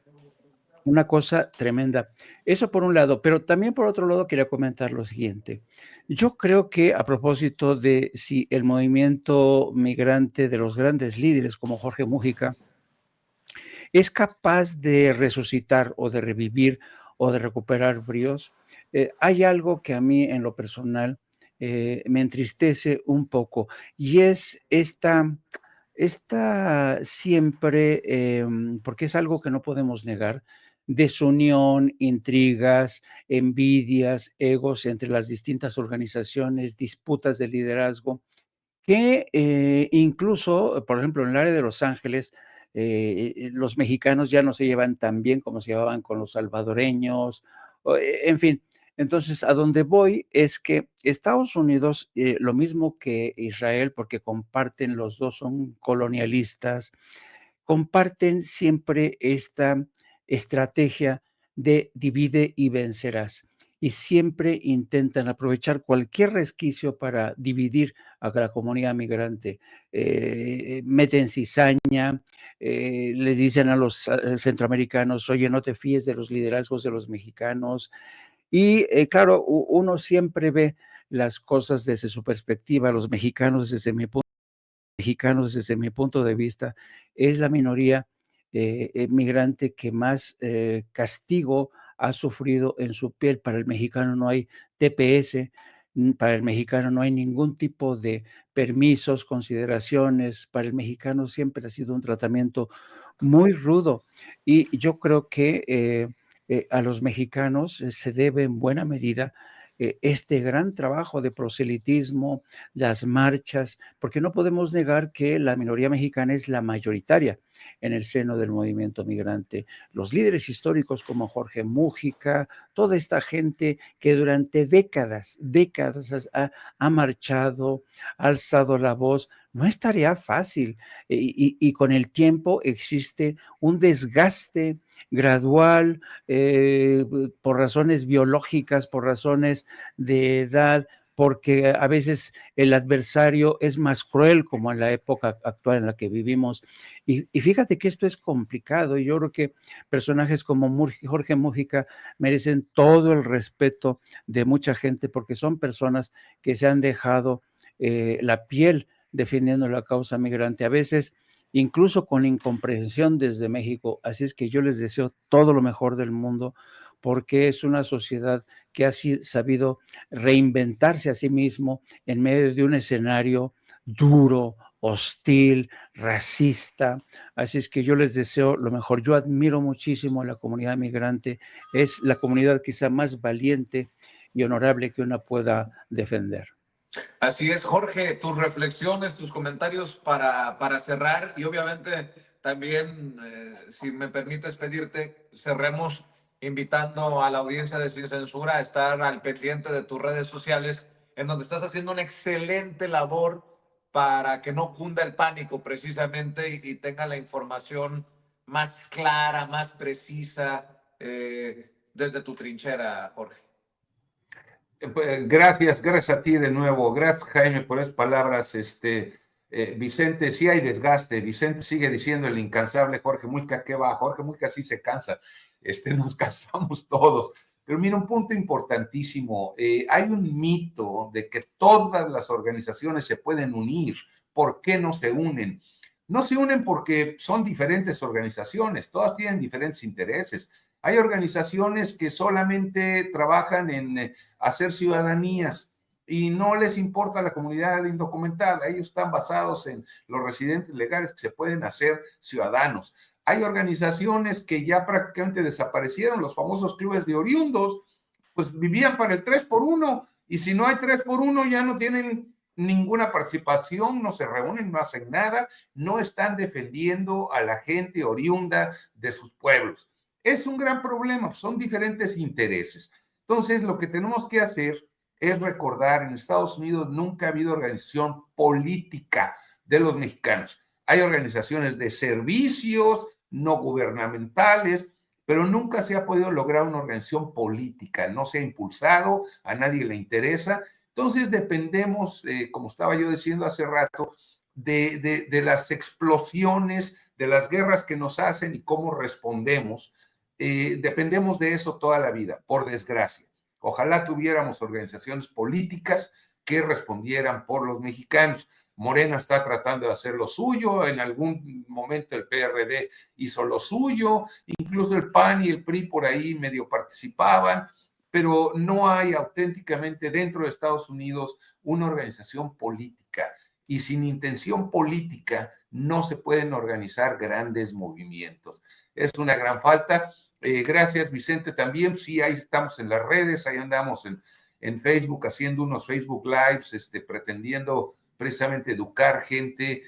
Una cosa tremenda. Eso por un lado, pero también por otro lado quería comentar lo siguiente. Yo creo que a propósito de si el movimiento migrante de los grandes líderes como Jorge Mújica es capaz de resucitar o de revivir o de recuperar bríos, hay algo que a mí en lo personal me entristece un poco y es esta siempre, porque es algo que no podemos negar, desunión, intrigas, envidias, egos entre las distintas organizaciones, disputas de liderazgo, que incluso, por ejemplo, en el área de Los Ángeles, los mexicanos ya no se llevan tan bien como se llevaban con los salvadoreños, en fin. Entonces, a donde voy es que Estados Unidos, lo mismo que Israel, porque comparten, los dos son colonialistas, comparten siempre esta estrategia de divide y vencerás. Y siempre intentan aprovechar cualquier resquicio para dividir a la comunidad migrante. Meten cizaña, les dicen a los centroamericanos, oye, no te fíes de los liderazgos de los mexicanos. Y claro, uno siempre ve las cosas desde su perspectiva. Los mexicanos, desde mi punto de vista, es la minoría migrante que más castigo ha sufrido en su piel. Para el mexicano no hay TPS, para el mexicano no hay ningún tipo de permisos, consideraciones. Para el mexicano siempre ha sido un tratamiento muy rudo. Y yo creo que a los mexicanos se debe en buena medida este gran trabajo de proselitismo, las marchas, porque no podemos negar que la minoría mexicana es la mayoritaria en el seno del movimiento migrante. Los líderes históricos como Jorge Mújica, toda esta gente que durante décadas ha marchado, ha alzado la voz, no es tarea fácil y con el tiempo existe un desgaste gradual, por razones biológicas, por razones de edad, porque a veces el adversario es más cruel, como en la época actual en la que vivimos. Y fíjate que esto es complicado, y yo creo que personajes como Jorge Mújica merecen todo el respeto de mucha gente, porque son personas que se han dejado la piel defendiendo la causa migrante, a veces incluso con incomprensión desde México. Así es que yo les deseo todo lo mejor del mundo, porque es una sociedad que ha sabido reinventarse a sí mismo en medio de un escenario duro, hostil, racista. Así es que yo les deseo lo mejor. Yo admiro muchísimo a la comunidad migrante. Es la comunidad quizá más valiente y honorable que una pueda defender. Así es, Jorge, tus reflexiones, tus comentarios para cerrar y obviamente también, si me permites pedirte, cerremos invitando a la audiencia de Sin Censura a estar al pendiente de tus redes sociales, en donde estás haciendo una excelente labor para que no cunda el pánico precisamente y tenga la información más clara, más precisa desde tu trinchera, Jorge. Gracias a ti de nuevo. Gracias, Jaime, por esas palabras. Vicente, sí hay desgaste. Vicente sigue diciendo el incansable Jorge Mujica, ¿qué va? Jorge Mujica sí se cansa. Nos cansamos todos. Pero mira, un punto importantísimo. Hay un mito de que todas las organizaciones se pueden unir. ¿Por qué no se unen? No se unen porque son diferentes organizaciones. Todas tienen diferentes intereses. Hay organizaciones que solamente trabajan en hacer ciudadanías y no les importa la comunidad indocumentada. Ellos están basados en los residentes legales que se pueden hacer ciudadanos. Hay organizaciones que ya prácticamente desaparecieron, los famosos clubes de oriundos, pues vivían para el 3x1, y si no hay 3x1 ya no tienen ninguna participación, no se reúnen, no hacen nada, no están defendiendo a la gente oriunda de sus pueblos. Es un gran problema, son diferentes intereses. Entonces, lo que tenemos que hacer es recordar, en Estados Unidos nunca ha habido organización política de los mexicanos. Hay organizaciones de servicios no gubernamentales, pero nunca se ha podido lograr una organización política, no se ha impulsado, a nadie le interesa. Entonces dependemos, como estaba yo diciendo hace rato, de las explosiones, de las guerras que nos hacen y cómo respondemos. Dependemos de eso toda la vida, por desgracia. Ojalá tuviéramos organizaciones políticas que respondieran por los mexicanos. Morena está tratando de hacer lo suyo, en algún momento el PRD hizo lo suyo, incluso el PAN y el PRI por ahí medio participaban, pero no hay auténticamente dentro de Estados Unidos una organización política, y sin intención política no se pueden organizar grandes movimientos. Es una gran falta. Gracias, Vicente, también. Sí, ahí estamos en las redes, ahí andamos en Facebook haciendo unos Facebook Lives, pretendiendo precisamente educar gente,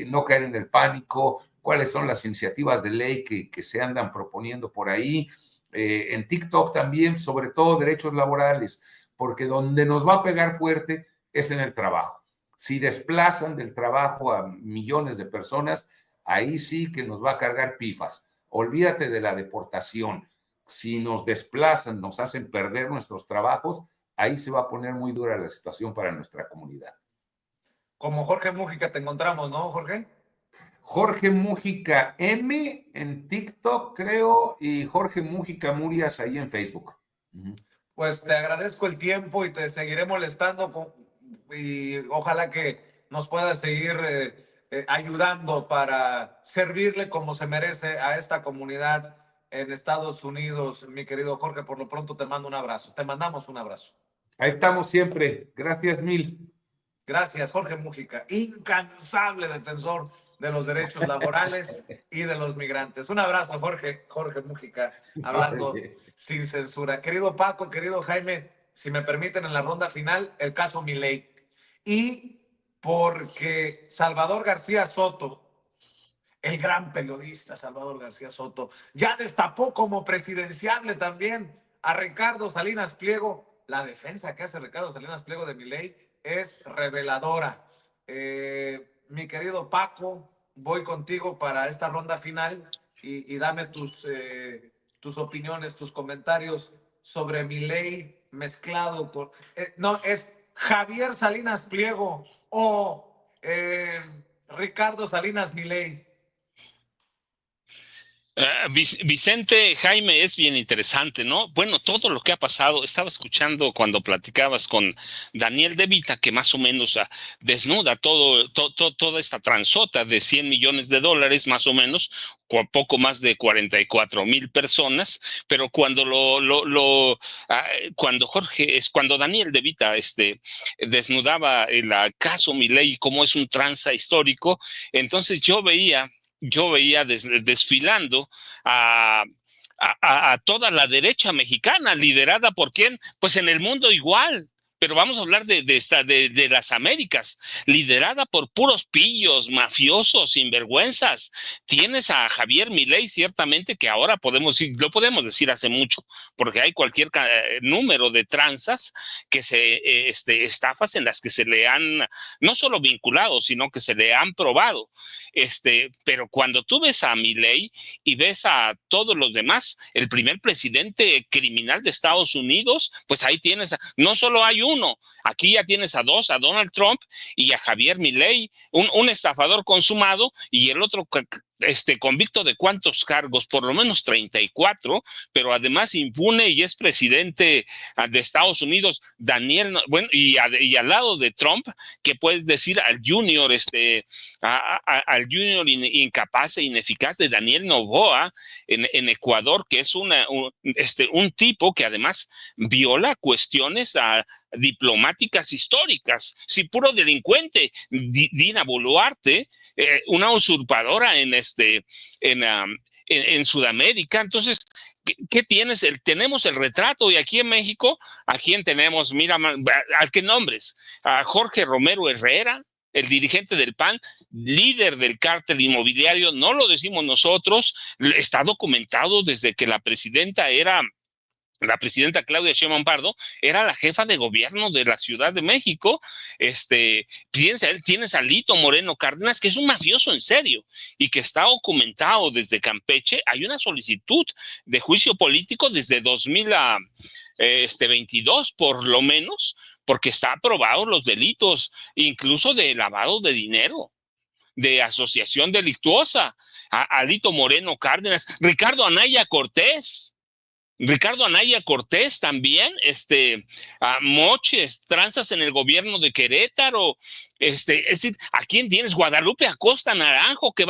no caer en el pánico, cuáles son las iniciativas de ley que se andan proponiendo por ahí. En TikTok también, sobre todo derechos laborales, porque donde nos va a pegar fuerte es en el trabajo. Si desplazan del trabajo a millones de personas, ahí sí que nos va a cargar pifas. Olvídate de la deportación. Si nos desplazan, nos hacen perder nuestros trabajos, ahí se va a poner muy dura la situación para nuestra comunidad. Como Jorge Mujica te encontramos, ¿no, Jorge? Jorge Mujica M en TikTok, creo, y Jorge Mujica Murias ahí en Facebook. Pues te agradezco el tiempo y te seguiré molestando y ojalá que nos puedas seguir ayudando para servirle como se merece a esta comunidad en Estados Unidos, mi querido Jorge. Por lo pronto te mando un abrazo. Te mandamos un abrazo. Ahí estamos siempre. Gracias mil. Gracias, Jorge Mujica, incansable defensor de los derechos laborales y de los migrantes. Un abrazo, Jorge Mujica, hablando sin censura. Querido Paco, querido Jaime, si me permiten, en la ronda final, el caso Milei. Y porque Salvador García Soto, el gran periodista Salvador García Soto, ya destapó como presidenciable también a Ricardo Salinas Pliego. La defensa que hace Ricardo Salinas Pliego de Milei es reveladora. Mi querido Paco, voy contigo para esta ronda final y dame tus opiniones, tus comentarios sobre Milei mezclado con... no, es Javier Salinas Pliego o Ricardo Salinas Milei. Vicente, Jaime, es bien interesante, ¿no? Bueno, todo lo que ha pasado, estaba escuchando cuando platicabas con Daniel De Vita, que más o menos desnuda toda esta transota de $100 millones, más o menos, poco más de 44,000 personas, pero cuando cuando Daniel De Vita desnudaba el caso Milei como es un tranza histórico, entonces yo veía desfilando a toda la derecha mexicana, liderada por quién, pues en el mundo igual, pero vamos a hablar de las Américas, liderada por puros pillos, mafiosos, sinvergüenzas. Tienes a Javier Milei, ciertamente, que ahora lo podemos decir hace mucho, porque hay cualquier número de tranzas estafas en las que se le han, no solo vinculado, sino que se le han probado. Pero cuando tú ves a Milei y ves a todos los demás, el primer presidente criminal de Estados Unidos, pues ahí tienes, no solo hay uno, aquí ya tienes a dos, a Donald Trump y a Javier Milei, un estafador consumado, y el otro convicto de cuántos cargos, por lo menos 34, pero además impune y es presidente de Estados Unidos, Daniel, bueno, y al lado de Trump, que puedes decir al junior, al junior incapaz e ineficaz de Daniel Noboa en Ecuador, que es un tipo que además viola cuestiones diplomáticas históricas. Sí, puro delincuente. Dina Boluarte, una usurpadora en Sudamérica. Entonces, ¿qué tienes? Tenemos el retrato, y aquí en México, ¿a quién tenemos? Mira, ¿a qué nombres? A Jorge Romero Herrera, el dirigente del PAN, líder del cártel inmobiliario, no lo decimos nosotros, está documentado desde que la presidenta Claudia Sheinbaum Pardo era la jefa de gobierno de la Ciudad de México. Tienes a Lito Moreno Cárdenas, que es un mafioso en serio y que está documentado desde Campeche. Hay una solicitud de juicio político desde 2022, por lo menos, porque está aprobado los delitos, incluso de lavado de dinero, de asociación delictuosa. A Lito Moreno Cárdenas, Ricardo Anaya Cortés también, moches, tranzas en el gobierno de Querétaro, es decir, ¿a quién tienes? Guadalupe Acosta Naranjo, que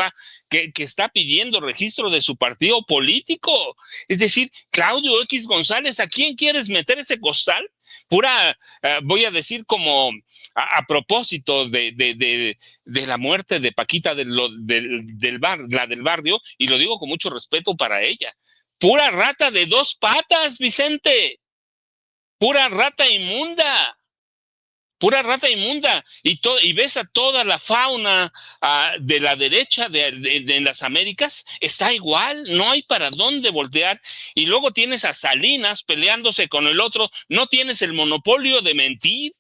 está pidiendo registro de su partido político. Es decir, Claudio X González, ¿a quién quieres meter ese costal? Pura, voy a decir como a propósito de la muerte de Paquita la del barrio, y lo digo con mucho respeto para ella. Pura rata de dos patas, Vicente. Pura rata inmunda. Pura rata inmunda. Y ves a toda la fauna de la derecha de las Américas, está igual, no hay para dónde voltear. Y luego tienes a Salinas peleándose con el otro. No tienes el monopolio de mentir.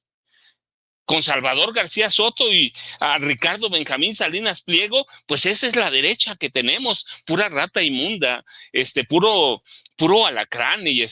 Con Salvador García Soto y a Ricardo Benjamín Salinas Pliego, pues esa es la derecha que tenemos, pura rata inmunda, puro alacrán y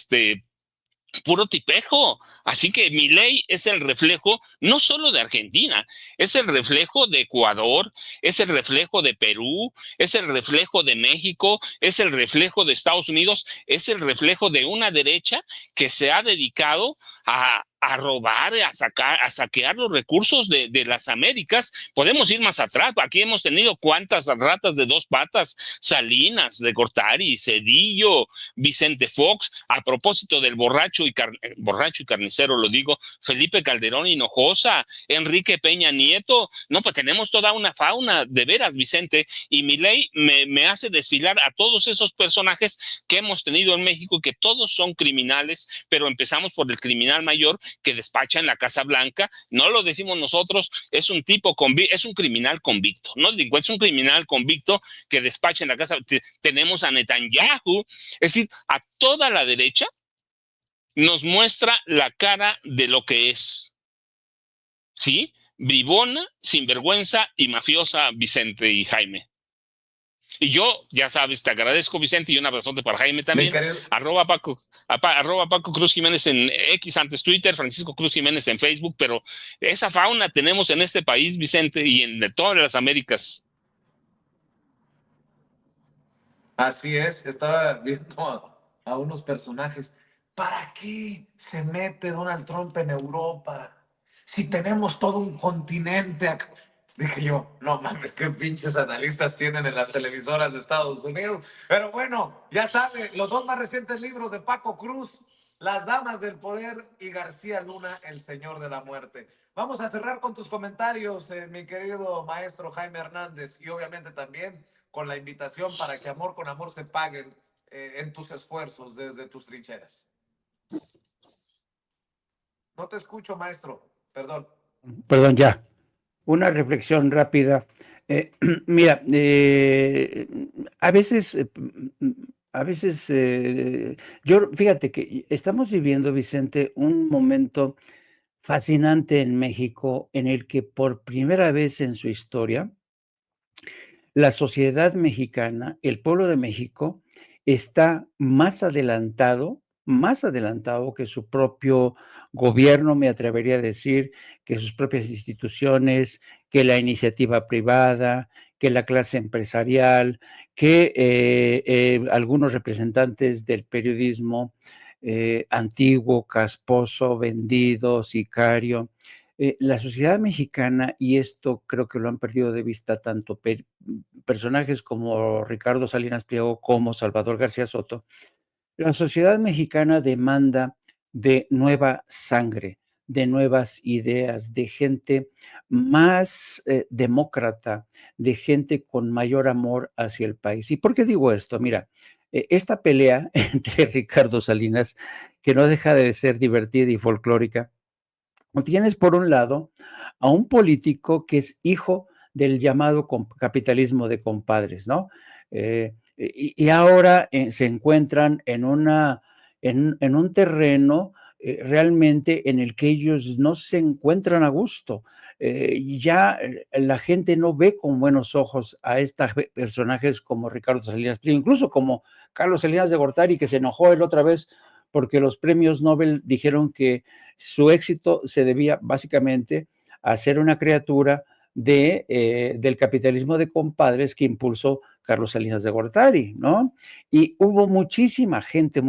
puro tipejo. Así que Milei es el reflejo no solo de Argentina, es el reflejo de Ecuador, es el reflejo de Perú, es el reflejo de México, es el reflejo de Estados Unidos, es el reflejo de una derecha que se ha dedicado a robar, a saquear los recursos de las Américas. Podemos ir más atrás. Aquí hemos tenido cuántas ratas de dos patas: Salinas, de Gortari, Cedillo, Vicente Fox. A propósito del borracho y carnicero, lo digo, Felipe Calderón Hinojosa, Enrique Peña Nieto. No, pues tenemos toda una fauna, de veras, Vicente. Y Milei me hace desfilar a todos esos personajes que hemos tenido en México, que todos son criminales, pero empezamos por el criminal mayor, que despacha en la Casa Blanca. No lo decimos nosotros, es un criminal convicto, no delincuente, es un criminal convicto que despacha en la Casa. Tenemos a Netanyahu. Es decir, a toda la derecha nos muestra la cara de lo que es, ¿sí? Bribona, sinvergüenza y mafiosa, Vicente y Jaime. Y yo, ya sabes, te agradezco, Vicente, y un abrazote para Jaime también. Arroba Paco Cruz Jiménez en X, antes Twitter, Francisco Cruz Jiménez en Facebook, pero esa fauna tenemos en este país, Vicente, y en todas las Américas. Así es, estaba viendo a unos personajes. ¿Para qué se mete Donald Trump en Europa? Si tenemos todo un continente acá. Dije yo, no mames, qué pinches analistas tienen en las televisoras de Estados Unidos. Pero bueno, ya sabe, los dos más recientes libros de Paco Cruz, Las Damas del Poder y García Luna, El Señor de la Muerte. Vamos a cerrar con tus comentarios, mi querido maestro Jaime Hernández, y obviamente también con la invitación para que amor con amor se paguen en tus esfuerzos desde tus trincheras. No te escucho, maestro. Perdón. Perdón, ya. Una reflexión rápida. Mira, a veces, yo, fíjate que estamos viviendo, Vicente, un momento fascinante en México en el que por primera vez en su historia, la sociedad mexicana, el pueblo de México, está más adelantado que su propio gobierno, me atrevería a decir, que sus propias instituciones, que la iniciativa privada, que la clase empresarial, que algunos representantes del periodismo antiguo, casposo, vendido, sicario. La sociedad mexicana, y esto creo que lo han perdido de vista tanto personajes como Ricardo Salinas Pliego como Salvador García Soto, la sociedad mexicana demanda de nueva sangre, de nuevas ideas, de gente más demócrata, de gente con mayor amor hacia el país. ¿Y por qué digo esto? Mira, esta pelea entre Ricardo Salinas, que no deja de ser divertida y folclórica, tienes por un lado a un político que es hijo del llamado capitalismo de compadres, ¿no? Y ahora se encuentran en un terreno realmente en el que ellos no se encuentran a gusto. Ya la gente no ve con buenos ojos a estos personajes como Ricardo Salinas Pliego, incluso como Carlos Salinas de Gortari, que se enojó él otra vez porque los premios Nobel dijeron que su éxito se debía básicamente a ser una criatura del capitalismo de compadres que impulsó Carlos Salinas de Gortari, ¿no? Y hubo muchísima gente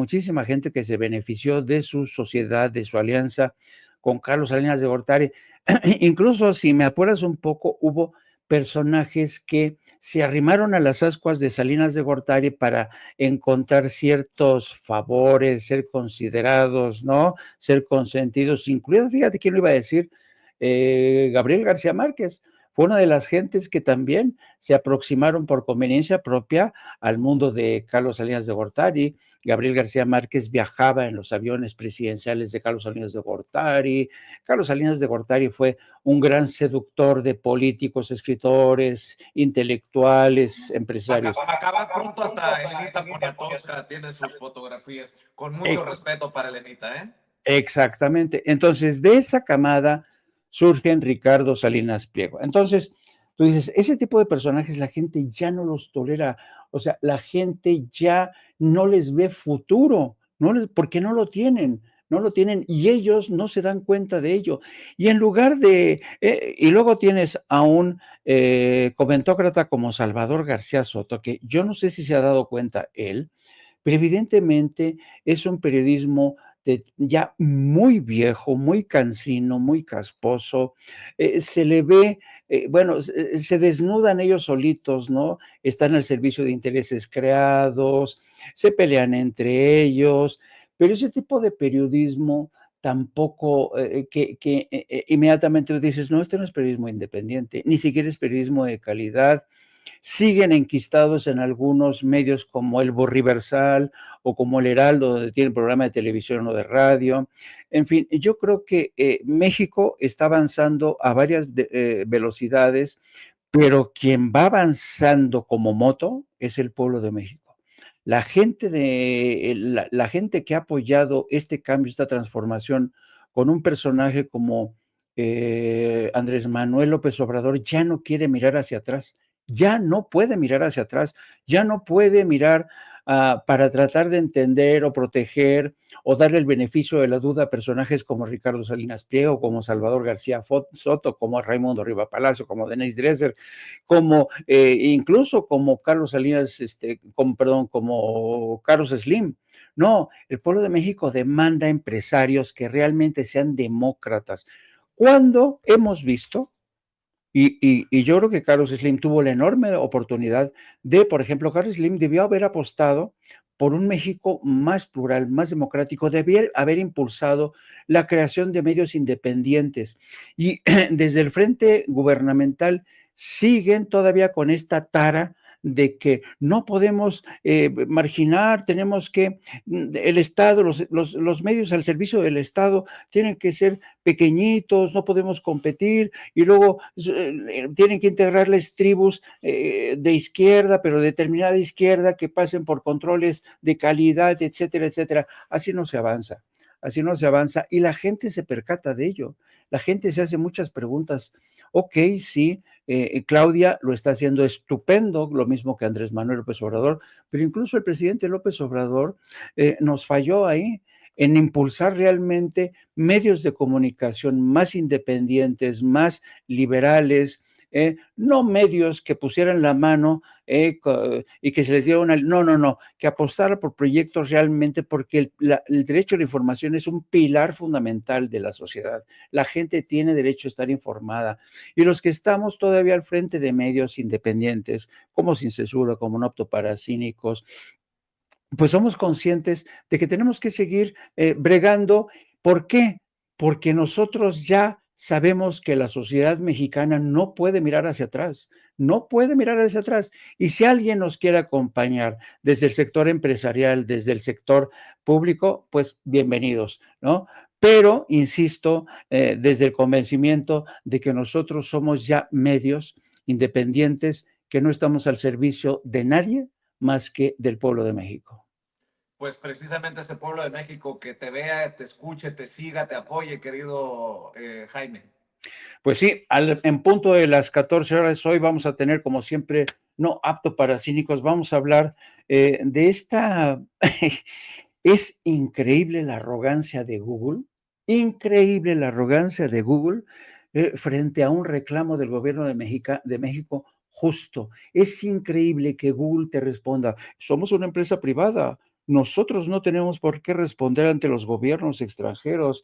que se benefició de su sociedad, de su alianza con Carlos Salinas de Gortari. Incluso, si me apuras un poco, hubo personajes que se arrimaron a las ascuas de Salinas de Gortari para encontrar ciertos favores, ser considerados, ¿no? Ser consentidos, incluido, fíjate quién lo iba a decir, Gabriel García Márquez. Fue una de las gentes que también se aproximaron por conveniencia propia al mundo de Carlos Salinas de Gortari. Gabriel García Márquez viajaba en los aviones presidenciales de Carlos Salinas de Gortari. Carlos Salinas de Gortari fue un gran seductor de políticos, escritores, intelectuales, empresarios. Acaba pronto hasta Elenita Poniatowska, tiene sus fotografías. Con mucho respeto para Elenita, ¿eh? Exactamente. Entonces, de esa camada surgen Ricardo Salinas Pliego. Entonces, tú dices, ese tipo de personajes la gente ya no los tolera, o sea, la gente ya no les ve futuro, porque no lo tienen y ellos no se dan cuenta de ello. Y en lugar de, y luego tienes a un comentócrata como Salvador García Soto, que yo no sé si se ha dado cuenta él, pero evidentemente es un periodismo ya muy viejo, muy cansino, muy casposo. Se le ve, bueno, se desnudan ellos solitos, ¿no? Están al servicio de intereses creados, se pelean entre ellos, pero ese tipo de periodismo tampoco, inmediatamente dices, no, este no es periodismo independiente, ni siquiera es periodismo de calidad. Siguen enquistados en algunos medios como el Borriversal o como el Heraldo, donde tienen programa de televisión o de radio. En fin, yo creo que México está avanzando a varias velocidades, pero quien va avanzando como moto es el pueblo de México. La gente que ha apoyado este cambio, esta transformación, con un personaje como Andrés Manuel López Obrador, ya no quiere mirar hacia atrás. Ya no puede mirar hacia atrás, ya no puede mirar para tratar de entender o proteger o darle el beneficio de la duda a personajes como Ricardo Salinas Pliego, como Salvador García Soto, como Raimundo Riva Palacio, como Denise Dresser, como incluso como Carlos Salinas, como Carlos Slim. No, el pueblo de México demanda empresarios que realmente sean demócratas. ¿Cuándo hemos visto? Y yo creo que Carlos Slim tuvo la enorme oportunidad de, por ejemplo, Carlos Slim debió haber apostado por un México más plural, más democrático, debió haber impulsado la creación de medios independientes. Y desde el frente gubernamental siguen todavía con esta tara de que no podemos marginar, tenemos que, el Estado, los medios al servicio del Estado tienen que ser pequeñitos, no podemos competir, y luego tienen que integrarles tribus de izquierda, pero determinada izquierda, que pasen por controles de calidad, etcétera, etcétera. Así no se avanza. Así no se avanza y la gente se percata de ello. La gente se hace muchas preguntas. Ok, sí, Claudia lo está haciendo estupendo, lo mismo que Andrés Manuel López Obrador, pero incluso el presidente López Obrador nos falló ahí en impulsar realmente medios de comunicación más independientes, más liberales, no medios que pusieran la mano y que se les diera una... No, que apostara por proyectos realmente, porque el derecho a la información es un pilar fundamental de la sociedad. La gente tiene derecho a estar informada. Y los que estamos todavía al frente de medios independientes, como Sin Censura, como No Apto para Cínicos, pues somos conscientes de que tenemos que seguir bregando. ¿Por qué? Porque nosotros ya sabemos que la sociedad mexicana no puede mirar hacia atrás, no puede mirar hacia atrás. Y si alguien nos quiere acompañar desde el sector empresarial, desde el sector público, pues bienvenidos, ¿no? Pero, insisto, desde el convencimiento de que nosotros somos ya medios independientes, que no estamos al servicio de nadie más que del pueblo de México. Pues precisamente ese pueblo de México que te vea, te escuche, te siga, te apoye, querido Jaime. Pues sí, en punto de las 14 horas hoy vamos a tener, como siempre, No Apto para Cínicos. Vamos a hablar de esta... Es increíble la arrogancia de Google, increíble la arrogancia de Google frente a un reclamo del gobierno de México justo. Es increíble que Google te responda, somos una empresa privada, nosotros no tenemos por qué responder ante los gobiernos extranjeros.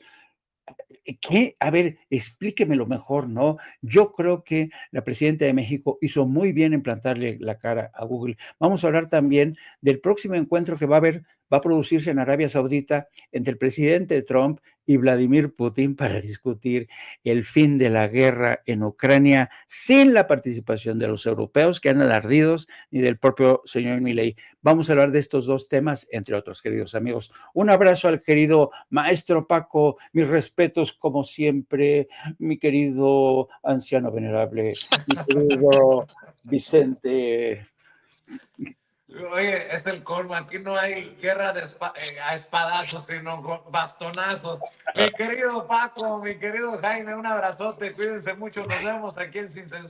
¿Qué? A ver, explíquemelo mejor, ¿no? Yo creo que la presidenta de México hizo muy bien en plantarle la cara a Google. Vamos a hablar también del próximo encuentro que va a producirse en Arabia Saudita entre el presidente Trump y Vladimir Putin para discutir el fin de la guerra en Ucrania sin la participación de los europeos que andan ardidos ni del propio señor Milei. Vamos a hablar de estos dos temas, entre otros, queridos amigos. Un abrazo al querido maestro Paco, mis respetos como siempre, mi querido anciano venerable, mi querido Vicente. Oye, es el colmo, aquí no hay guerra a espadazos, sino bastonazos. Mi querido Paco, mi querido Jaime, un abrazote, cuídense mucho, nos vemos aquí en Sin Censura.